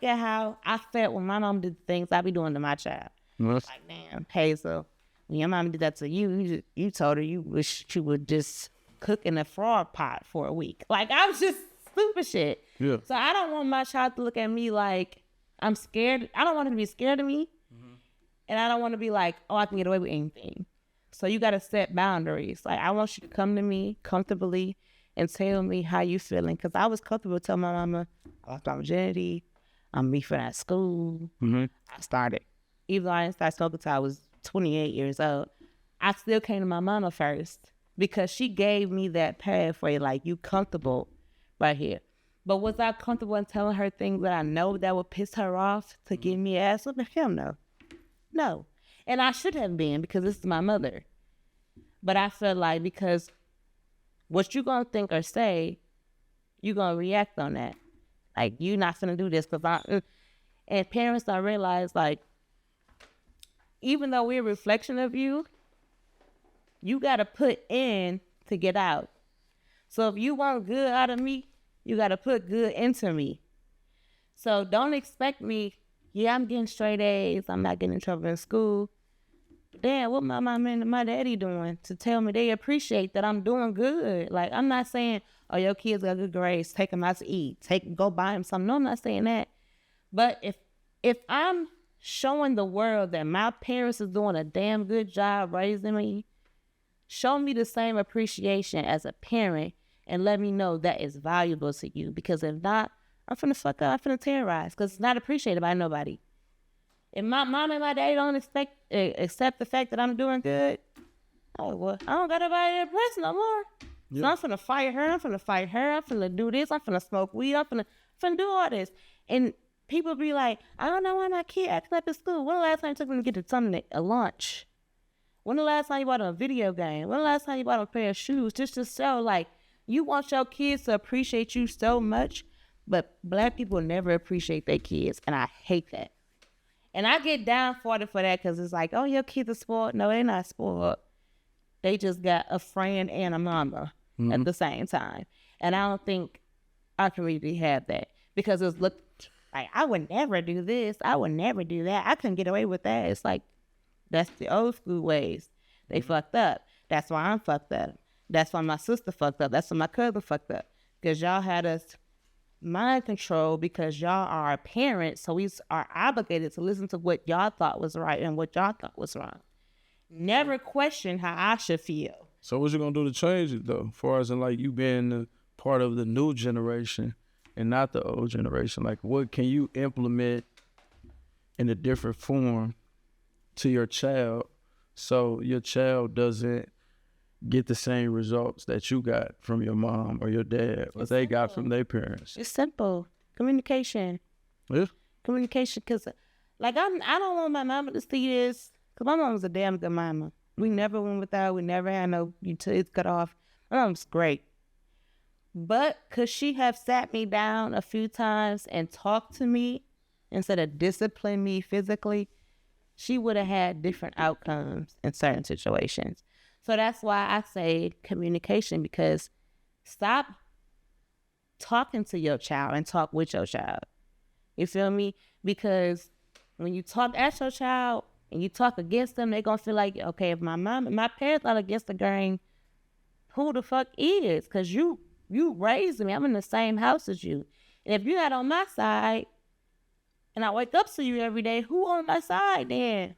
at how I felt when my mom did the things I be doing to my child. Yes. Like, damn, Hazel, when your mom did that to you, you told her you wish she would just cook in a frog pot for a week. Like, I was just stupid shit. Yeah. So I don't want my child to look at me like I'm scared. I don't want her to be scared of me. Mm-hmm. And I don't want to be like, oh, I can get away with anything. So you got to set boundaries. Like, I want you to come to me comfortably and tell me how you feeling. Because I was comfortable telling my mama, I lost my virginity. I'm me for that school. Mm-hmm. I started. Even though I didn't start smoking until I was 28 years old, I still came to my mama first because she gave me that pathway, like, you comfortable right here. But was I comfortable in telling her things that I know that would piss her off to give me ass whipping? Hell no. No. And I should have been because this is my mother. But I feel like because what you going to think or say, you going to react on that. Like, you not finna do this because and parents don't realize, like, even though we're a reflection of you, you got to put in to get out. So if you want good out of me, You got to put good into me. So don't expect me, yeah, I'm getting straight A's. I'm not getting in trouble in school. Damn, what my mom and my daddy doing to tell me they appreciate that I'm doing good? Like, I'm not saying, oh, your kids got good grades, take them out to eat, go buy them something. No, I'm not saying that. But if I'm showing the world that my parents is doing a damn good job raising me, show me the same appreciation as a parent and let me know that is valuable to you. Because if not, I'm finna fuck up, I'm finna terrorize because it's not appreciated by nobody. If my mom and my daddy don't accept the fact that I'm doing good, oh, well, I don't got nobody to impress no more. Yep. So I'm finna fire her, I'm finna do this, I'm finna smoke weed, I'm finna do all this. And people be like, I don't know why my kid acting up in school. When the last time you took them to get to something, a lunch? When the last time you bought them a video game? When the last time you bought them a pair of shoes? Just to show, like, you want your kids to appreciate you so much, but Black people never appreciate their kids, and I hate that. And I get down for it for that because it's like, oh, your kids are spoiled. No, they're not spoiled. They just got a friend and a mama at the same time. And I don't think our community had that because it's looked like, I would never do this. I would never do that. I couldn't get away with that. It's like, that's the old school ways. They fucked up. That's why I'm fucked up. That's why my sister fucked up. That's why my cousin fucked up. Because y'all had us mind control because y'all are our parents, so we are obligated to listen to what y'all thought was right and what y'all thought was wrong. Never question how I should feel. So what you gonna do to change it though? As far as in like you being a part of the new generation and not the old generation, like what can you implement in a different form to your child so your child doesn't get the same results that you got from your mom or your dad or they got from their parents? It's simple. Communication. Yeah. Communication, because like I don't want my mama to see this, because my mom was a damn good mama. We never went without. We never had no utilities cut off. My mom's great. But could she have sat me down a few times and talked to me instead of discipline me physically, she would have had different outcomes in certain situations. So that's why I say communication, because stop talking to your child and talk with your child. You feel me? Because when you talk at your child and you talk against them, they're going to feel like, okay, if my mom and my parents are against the grain, who the fuck is? Because you raised me. I'm in the same house as you. And if you're not on my side and I wake up to you every day, who on my side then?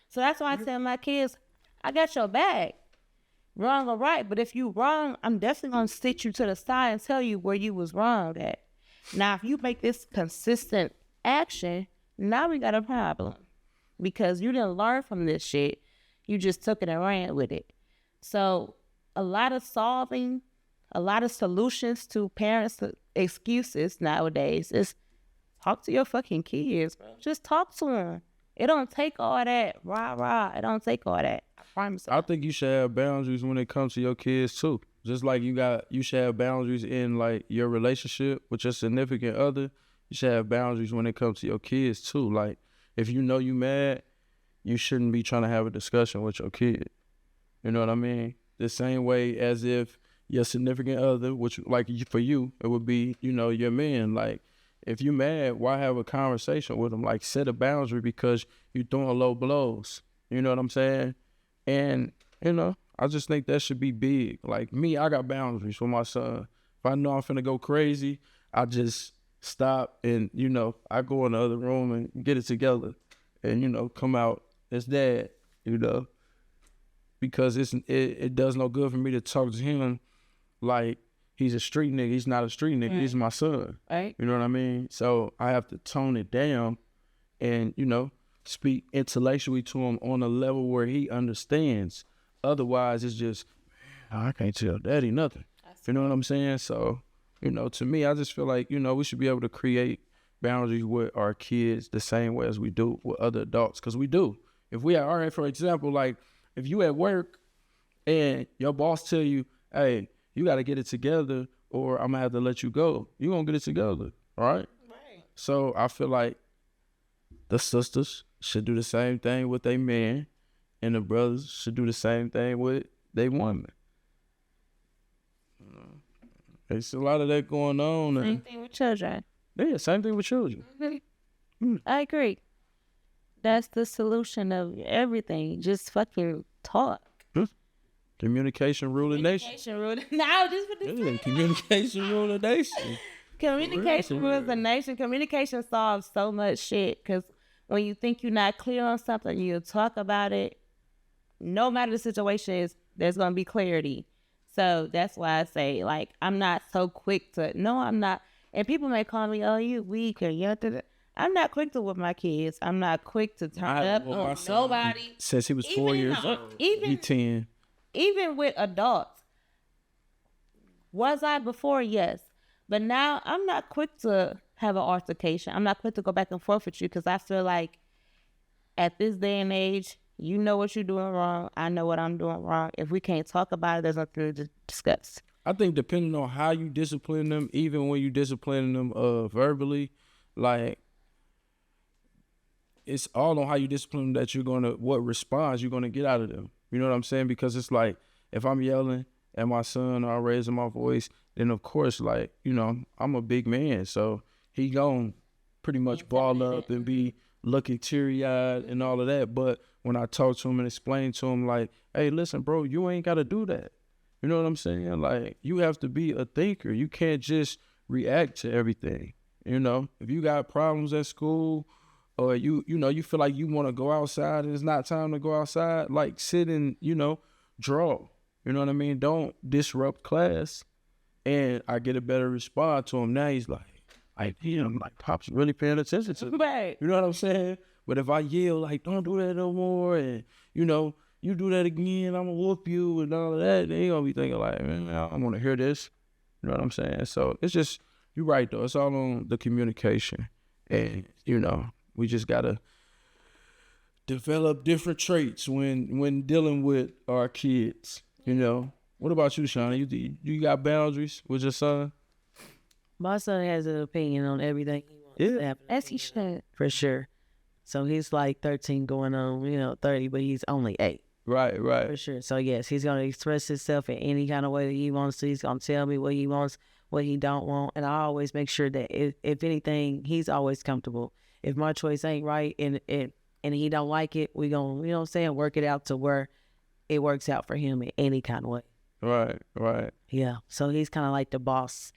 So that's why I tell my kids, I got your back, wrong or right. But if you wrong, I'm definitely going to sit you to the side and tell you where you was wrong at. Now, if you make this consistent action, now we got a problem because you didn't learn from this shit. You just took it and ran with it. So a lot of solutions to parents' excuses nowadays is talk to your fucking kids, bro. Just talk to them. It don't take all that rah. It don't take all that. I promise. I think you should have boundaries when it comes to your kids too. Just like you should have boundaries in like your relationship with your significant other. You should have boundaries when it comes to your kids too. Like if you know you mad, you shouldn't be trying to have a discussion with your kid. You know what I mean? The same way as if your significant other, which like for you, it would be, your man. Like if you mad, why have a conversation with them? Like set a boundary because you're throwing low blows. You know what I'm saying? And, I just think that should be big. Like me, I got boundaries for my son. If I know I'm finna go crazy, I just stop and, I go in the other room and get it together and, come out as dad, because it does no good for me to talk to him like he's a street nigga. He's not a street nigga. Right. He's my son. Right. You know what I mean? So I have to tone it down and, speak intellectually to him on a level where he understands. Otherwise, it's just, I can't tell daddy nothing. You know what I'm saying? So, to me, I just feel like, we should be able to create boundaries with our kids the same way as we do with other adults. Because we do. If we are, all right, for example, like if you at work and your boss tell you, hey, you got to get it together or I'm going to have to let you go. You're going to get it together, all right? Right. So I feel like the sisters should do the same thing with their man and the brothers should do the same thing with their woman. It's a lot of that going on. Same And, thing with children. yeah, same thing with children. I agree. That's the solution of everything. Just fucking talk. Communication rule the nation. Communication rule. No, just what this Yeah, communication rule the nation. Communication rules the nation. Communication solves so much shit. Because when you think you're not clear on something, you talk about it. No matter the situation is, there's gonna be clarity. So that's why I say, like, I'm not so quick to. No, I'm not. And people may call me, "Oh, you weak," or "You." I'm not quick to with my kids. I'm not quick to turn up well, my on son, nobody. Since he was 4 years old, he Even 10. even with adults. Was I before? Yes. But now I'm not quick to have an altercation. I'm not quick to go back and forth with you because I feel like at this day and age, you know what you're doing wrong. I know what I'm doing wrong. If we can't talk about it, there's nothing to discuss. I think depending on how you discipline them, even when you discipline them verbally, like, it's all on how you discipline them that what response you're gonna get out of them. You know what I'm saying? Because it's like, if I'm yelling at my son or raising my voice, then of course, like, you know, I'm a big man, so he gon' pretty much ball up and be looking teary-eyed and all of that. But when I talk to him and explain to him, like, hey, listen, bro, you ain't gotta do that. You know what I'm saying? Like, you have to be a thinker. You can't just react to everything. You know, if you got problems at school, or you feel like you want to go outside and it's not time to go outside, like, sit and, draw. You know what I mean? Don't disrupt class. And I get a better response to him now. He's like, damn, like, Pop's really paying attention to me. Right. You know what I'm saying? But if I yell, like, don't do that no more, and, you do that again, I'm going to whoop you and all of that, then he going to be thinking, like, man, I don't want to hear this. You know what I'm saying? So it's just, you're right, though. It's all on the communication. And, we just got to develop different traits when dealing with our kids, What about you, Shauna? You got boundaries with your son? My son has an opinion on everything he wants to happen. As he should. For sure. So he's like 13 going on, 30, but he's only 8. Right. For sure. So yes, he's going to express himself in any kind of way that he wants to. He's going to tell me what he wants, what he don't want. And I always make sure that if anything, he's always comfortable. If my choice ain't right and he don't like it, we going to, work it out to where it works out for him in any kind of way. Right. Yeah. So he's kind of like the boss.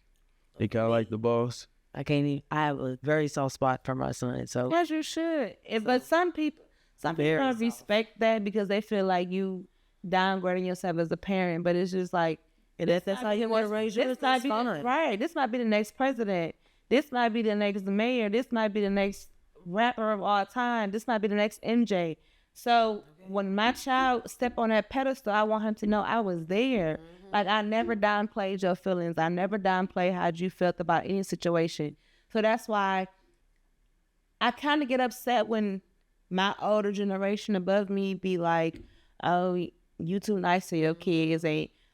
He kind of like the boss. I have a very soft spot for my son. So As you should. But some people don't respect that because they feel like you downgrading yourself as a parent. But it's just like, that's how you want to raise your son. Right. This might be the next president. This might be the next mayor. This might be the next rapper of all time. This might be the next MJ. So when my child step on that pedestal, I want him to know I was there. Like, I never downplayed your feelings. I never downplayed how you felt about any situation. So that's why I kind of get upset when my older generation above me be like, oh, you too nice to your kids.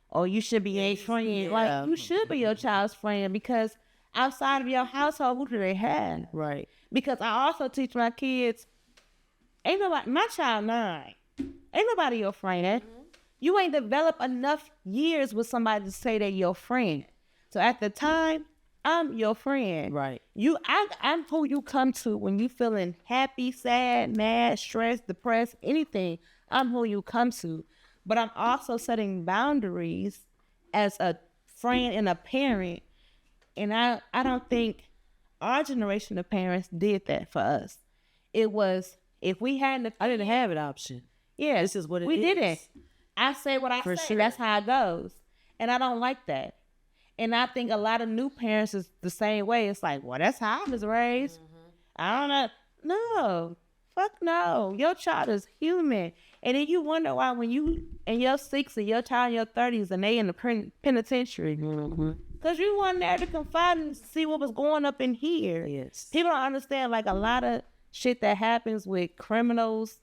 Or you should be a friend. Yeah. Like, you should be your child's friend because outside of your household, who do they have? Right. Because I also teach my kids, my child 9. Ain't nobody your friend. You ain't developed enough years with somebody to say they're your friend. So at the time, I'm your friend. Right. I'm who you come to when you feeling happy, sad, mad, stressed, depressed, anything. I'm who you come to. But I'm also setting boundaries as a friend and a parent. And I don't think our generation of parents did that for us. It was, if we hadn't... I didn't have an option. Yeah. This is what it is. We didn't. I say what I say. Sure. That's how it goes. And I don't like that. And I think a lot of new parents is the same way. It's like, well, that's how I was raised. I don't know. No. Fuck no. Your child is human. And then you wonder why when you in your 60s, your child in your 30s, and they in the penitentiary. Because you weren't there to confide and see what was going up in here. Yes. People don't understand, like, a lot of shit that happens with criminals,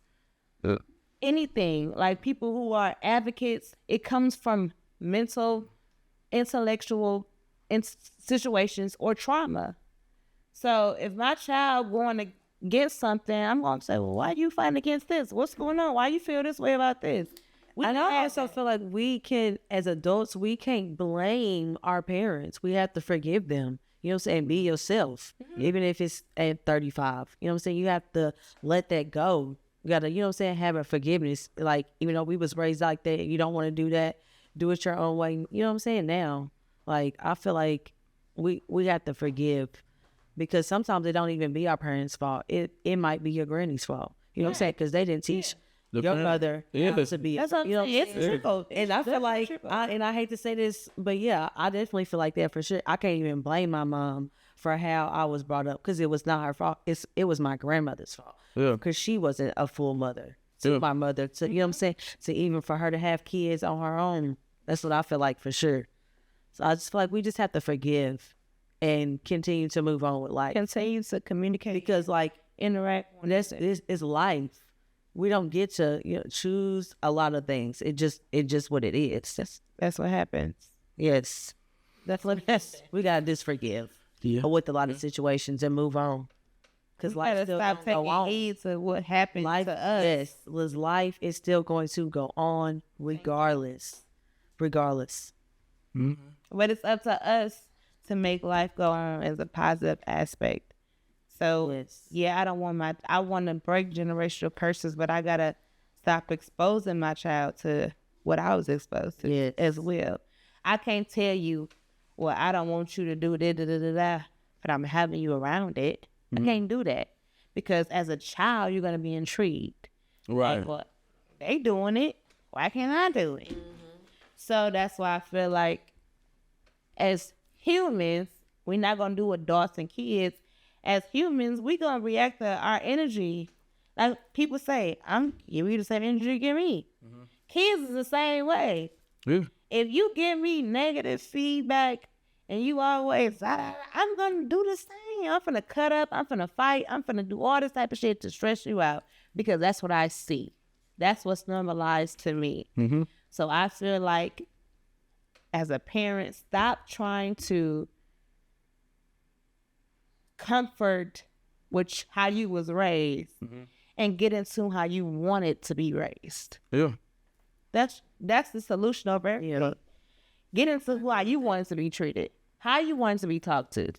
anything, like people who are advocates, it comes from mental, intellectual situations or trauma. So if my child going against something, I'm going to say, well, why are you fighting against this? What's going on? Why you feel this way about this? And I also feel like we can, as adults, we can't blame our parents. We have to forgive them. You know what I'm saying? Be yourself, even if it's at 35. You know what I'm saying? You have to let that go. You got to, you know what I'm saying, have a forgiveness. Like, even though we was raised like that, you don't want to do that. Do it your own way. You know what I'm saying? Now, like, I feel like we have to forgive, because sometimes it don't even be our parents' fault. It might be your granny's fault. You know what I'm saying? Because they didn't teach your mother how to be. That's what I'm saying. It's a trickle. And I feel like, and I hate to say this, but yeah, I definitely feel like that for sure. I can't even blame my mom for how I was brought up, because it was not her fault. It was my grandmother's fault. Yeah. Because she wasn't a full mother to my mother. To, you know what I'm saying? To even for her to have kids on her own. That's what I feel like for sure. So I just feel like we just have to forgive and continue to move on with life. Continue to communicate. Because like, interact. this is life. We don't get to choose a lot of things. It just what it is. That's what happens. Yes, we gotta just forgive with a lot of situations and move on. Because We life gotta still stop gonna go taking on. heed to what happened Life, to us. yes, life is still going to go on regardless. But it's up to us to make life go on as a positive aspect. So Yes. I want to break generational curses, but I gotta stop exposing my child to what I was exposed to Yes. as well. I can't tell you, well, I don't want you to do da da da da da, but I'm having you around it. I can't do that, because as a child, you're gonna be intrigued. Right. Like, well, they doing it. Why can't I do it? So that's why I feel like as humans, we're not gonna do adults and kids. As humans, we gonna react to our energy. Like people say, I'm giving you the same energy you give me. Kids is the same way. Yeah. If you give me negative feedback and you always, I'm gonna do the same. I'm finna cut up. I'm finna fight. I'm finna do all this type of shit to stress you out, because that's what I see. That's what's normalized to me. So I feel like, as a parent, stop trying to comfort which how you was raised and get into how you wanted to be raised. Yeah. That's the solution over everything. Yeah. Get into how you wanted to be treated, how you wanted to be talked to.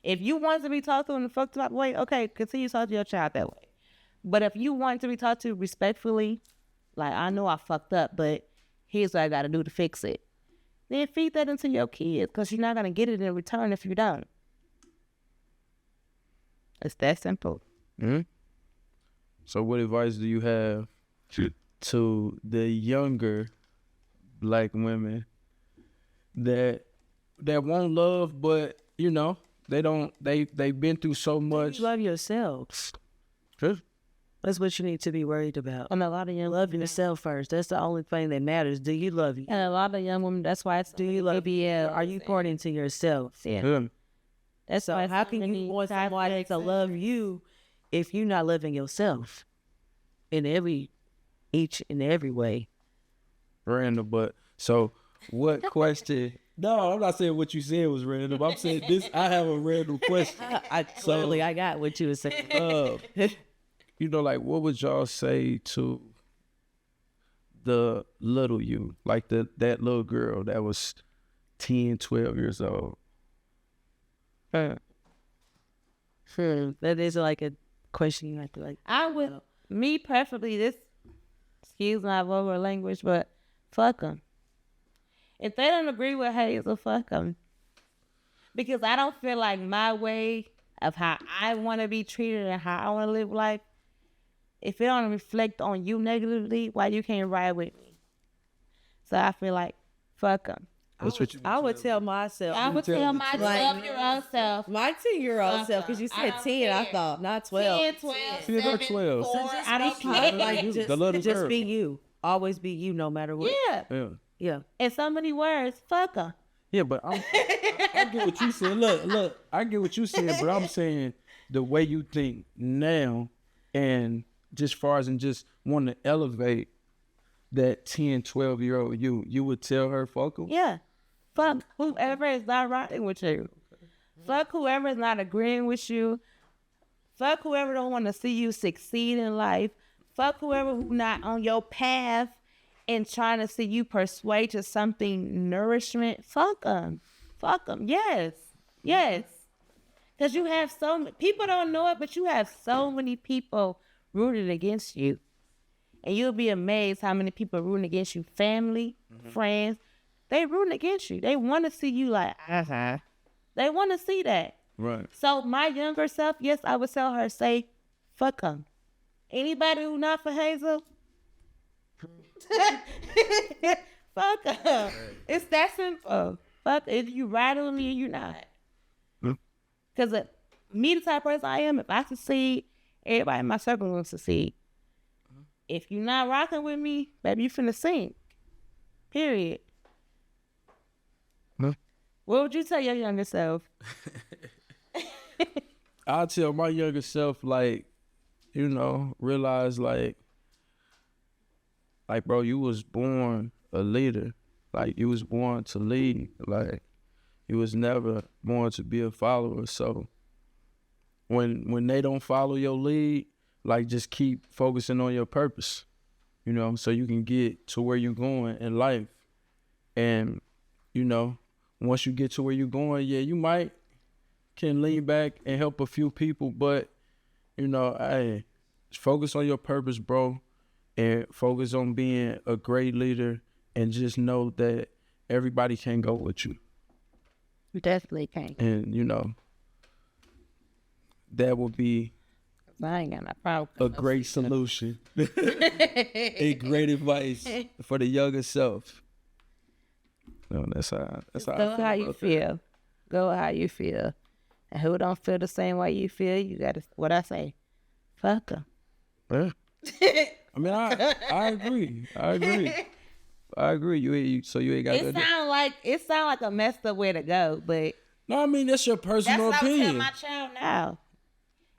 If you want to be talked to in a fucked up way, okay, continue to talk to your child that way. But if you want to be talked to respectfully, like, I know I fucked up, but here's what I got to do to fix it, then feed that into your kids, because you're not going to get it in return if you don't. It's that simple. So what advice do you have to the younger Black women that want love, but they've been through so much? Love yourselves. True. That's what you need to be worried about. And a lot of young Love yourself first. That's the only thing that matters. Do you love you? And a lot of young women, that's why it's Do you love you? Are you pouring into yourself? Yeah. That's So why how can you want somebody to love you if you're not loving yourself in each and every way? Random, but so what question? No, I'm not saying what you said was random. I'm saying this. I have a random question. I got what you were saying. Like, what would y'all say to the little you, like that little girl that was 10, 12 years old? That is like a question you have to like. I would, me preferably, excuse my vulgar language, but fuck them. If they don't agree with Hazel, fuck them. Because I don't feel like my way of how I want to be treated and how I want to live life, if it don't reflect on you negatively, why you can't ride with me? So I feel like, fuck them. That's what you. I would tell myself. I would tell my Like- 12-year-old self. My 10-year-old self, because you said 10, I thought, not 12. 10, 12, Yeah, not 7, 12. 4, I don't care. Like, The little just girl. be you. Always be you, no matter what. Yeah. Yeah. Yeah. In so many words, fuck them. Yeah, but I get what you said. Look, I get what you said, but I'm saying the way you think now, and just far as and just want to elevate that 10, 12-year-old you would tell her fuck 'em? Yeah. Fuck whoever is not riding with you. Fuck whoever is not agreeing with you. Fuck whoever don't want to see you succeed in life. Fuck whoever who not on your path and trying to see you persuade to something nourishment, fuck them. Fuck them. Yes. Yes. Because you have so many, people don't know it, but you have so many people rooted against you. And you'll be amazed how many people are rooting against you. Family, friends, they rooting against you. They want to see you like, They want to see that. Right. So my younger self, yes, I would tell her, say, fuck them. Anybody who not for Hazel, fuck them. It's that simple. Fuck, if you ride with me or you not. Because me, the type of person I am, if I succeed, everybody in my circle will succeed. If you not rocking with me, baby, you finna sink. Period. Huh? What would you tell your younger self? I'll tell my younger self, like, you know, realize, like, bro, you was born a leader. Like, you was born to lead. Like, you was never born to be a follower. So when they don't follow your lead, like, just keep focusing on your purpose, you know, so you can get to where you're going in life. And, you know, once you get to where you're going, yeah, you might can lean back and help a few people, but, you know, hey, focus on your purpose, bro, and focus on being a great leader, and just know that everybody can't go with you. You definitely can't. And, you know, that would be I ain't got no problem. a great solution. A great advice for the younger self. No, that's how Go how you feel. Go how you feel. And who don't feel the same way you feel, you gotta, what I say, fuck them. Yeah. I mean, I agree. I agree. So you ain't got It sound like a messed up way to go, but no, I mean, that's your personal that's what I would tell opinion. my child now.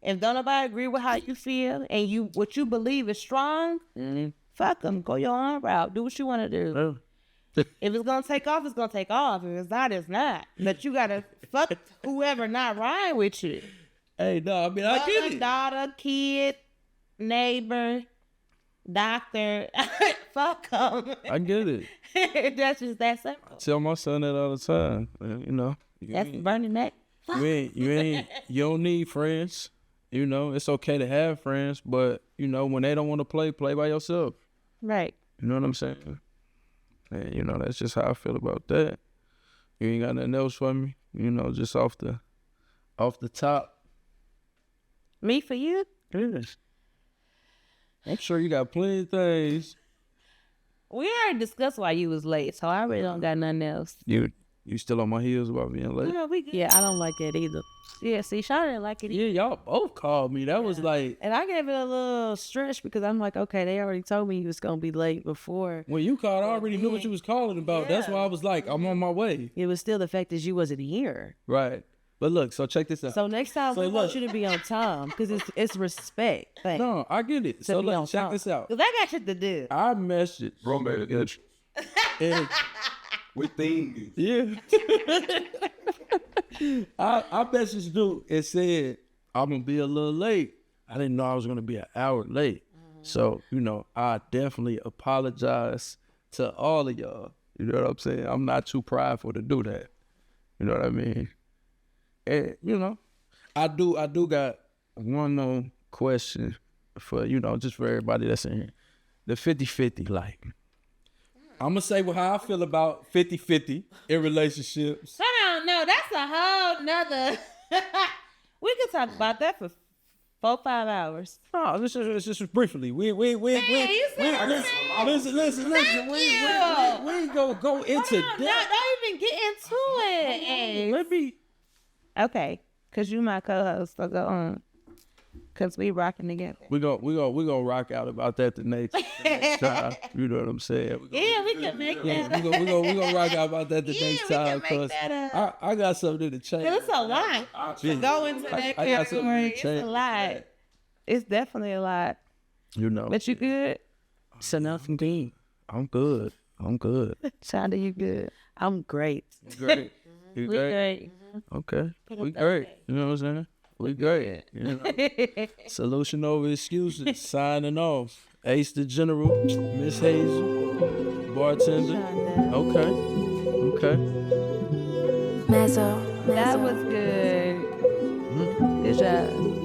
If don't nobody agree with how you feel and what you believe is strong, fuck them. Go your own route. Do what you want to do. If it's gonna take off, it's gonna take off. If it's not, it's not. But you gotta fuck whoever not riding with you. Hey, no, I mean, I get Mother, it. daughter, kid, neighbor, doctor. Fuck them. I get it. That's just that simple. Tell my son that all the time. You know, That's burning that. you don't need friends. You know, it's okay to have friends, but, you know, when they don't want to play by yourself. Right. You know what I'm saying? And, you know, that's just how I feel about that. You ain't got nothing else for me? You know, just off the top. Me for you? Yes. I'm sure you got plenty of things. We already discussed why you was late, so I really don't got nothing else. You still on my heels about being late? Yeah, we good. Yeah, I don't like that either. Yeah, see, Shaw didn't like it. Yeah, y'all both called me. That was like, And I gave it a little stretch because I'm like, okay, they already told me he was gonna be late before. when you called, I already knew what you was calling about. That's why I was like, I'm on my way. It was still the fact that you wasn't here. Right. But look, so check this out. So next time So we want look. you to be on time because it's respect. Thing. No, I get it. So be on look, check top. this out. Because I got shit to do. I messaged. Bro made an intro And with things. yeah. I messaged dude and said, I'm going to be a little late. I didn't know I was going to be an hour late. So, you know, I definitely apologize to all of y'all. You know what I'm saying? I'm not too prideful to do that. You know what I mean? And, you know, I do got one question for, you know, just for everybody that's in here. The 50-50, like, I'm going to say how I feel about 50-50 in relationships. Hold on, no, that's a whole nother. We could talk about that for 4-5 hours. No, let's just briefly. We you said listen. We ain't gonna go into No, that. don't even get into it. Let me. Okay, because you my co-host, so go on. Because we rocking together. We gonna rock out about that the next time. You know what I'm saying? Yeah, we can make that. We gonna rock out about that the next we time can make because that I got something to change. It's a lot to go into that I got something category. to It's change. a lot. It's definitely a lot. You know. But you good? So nothing deep. I'm good. Shonda, you good? I'm great. Great. You We great? good. Okay. We great. You know what I'm saying? We great. You know? Solution over excuses. Signing off. Ace the General. Miss Hazel. bartender. Okay. Okay. Mezzo. That was good. Good job.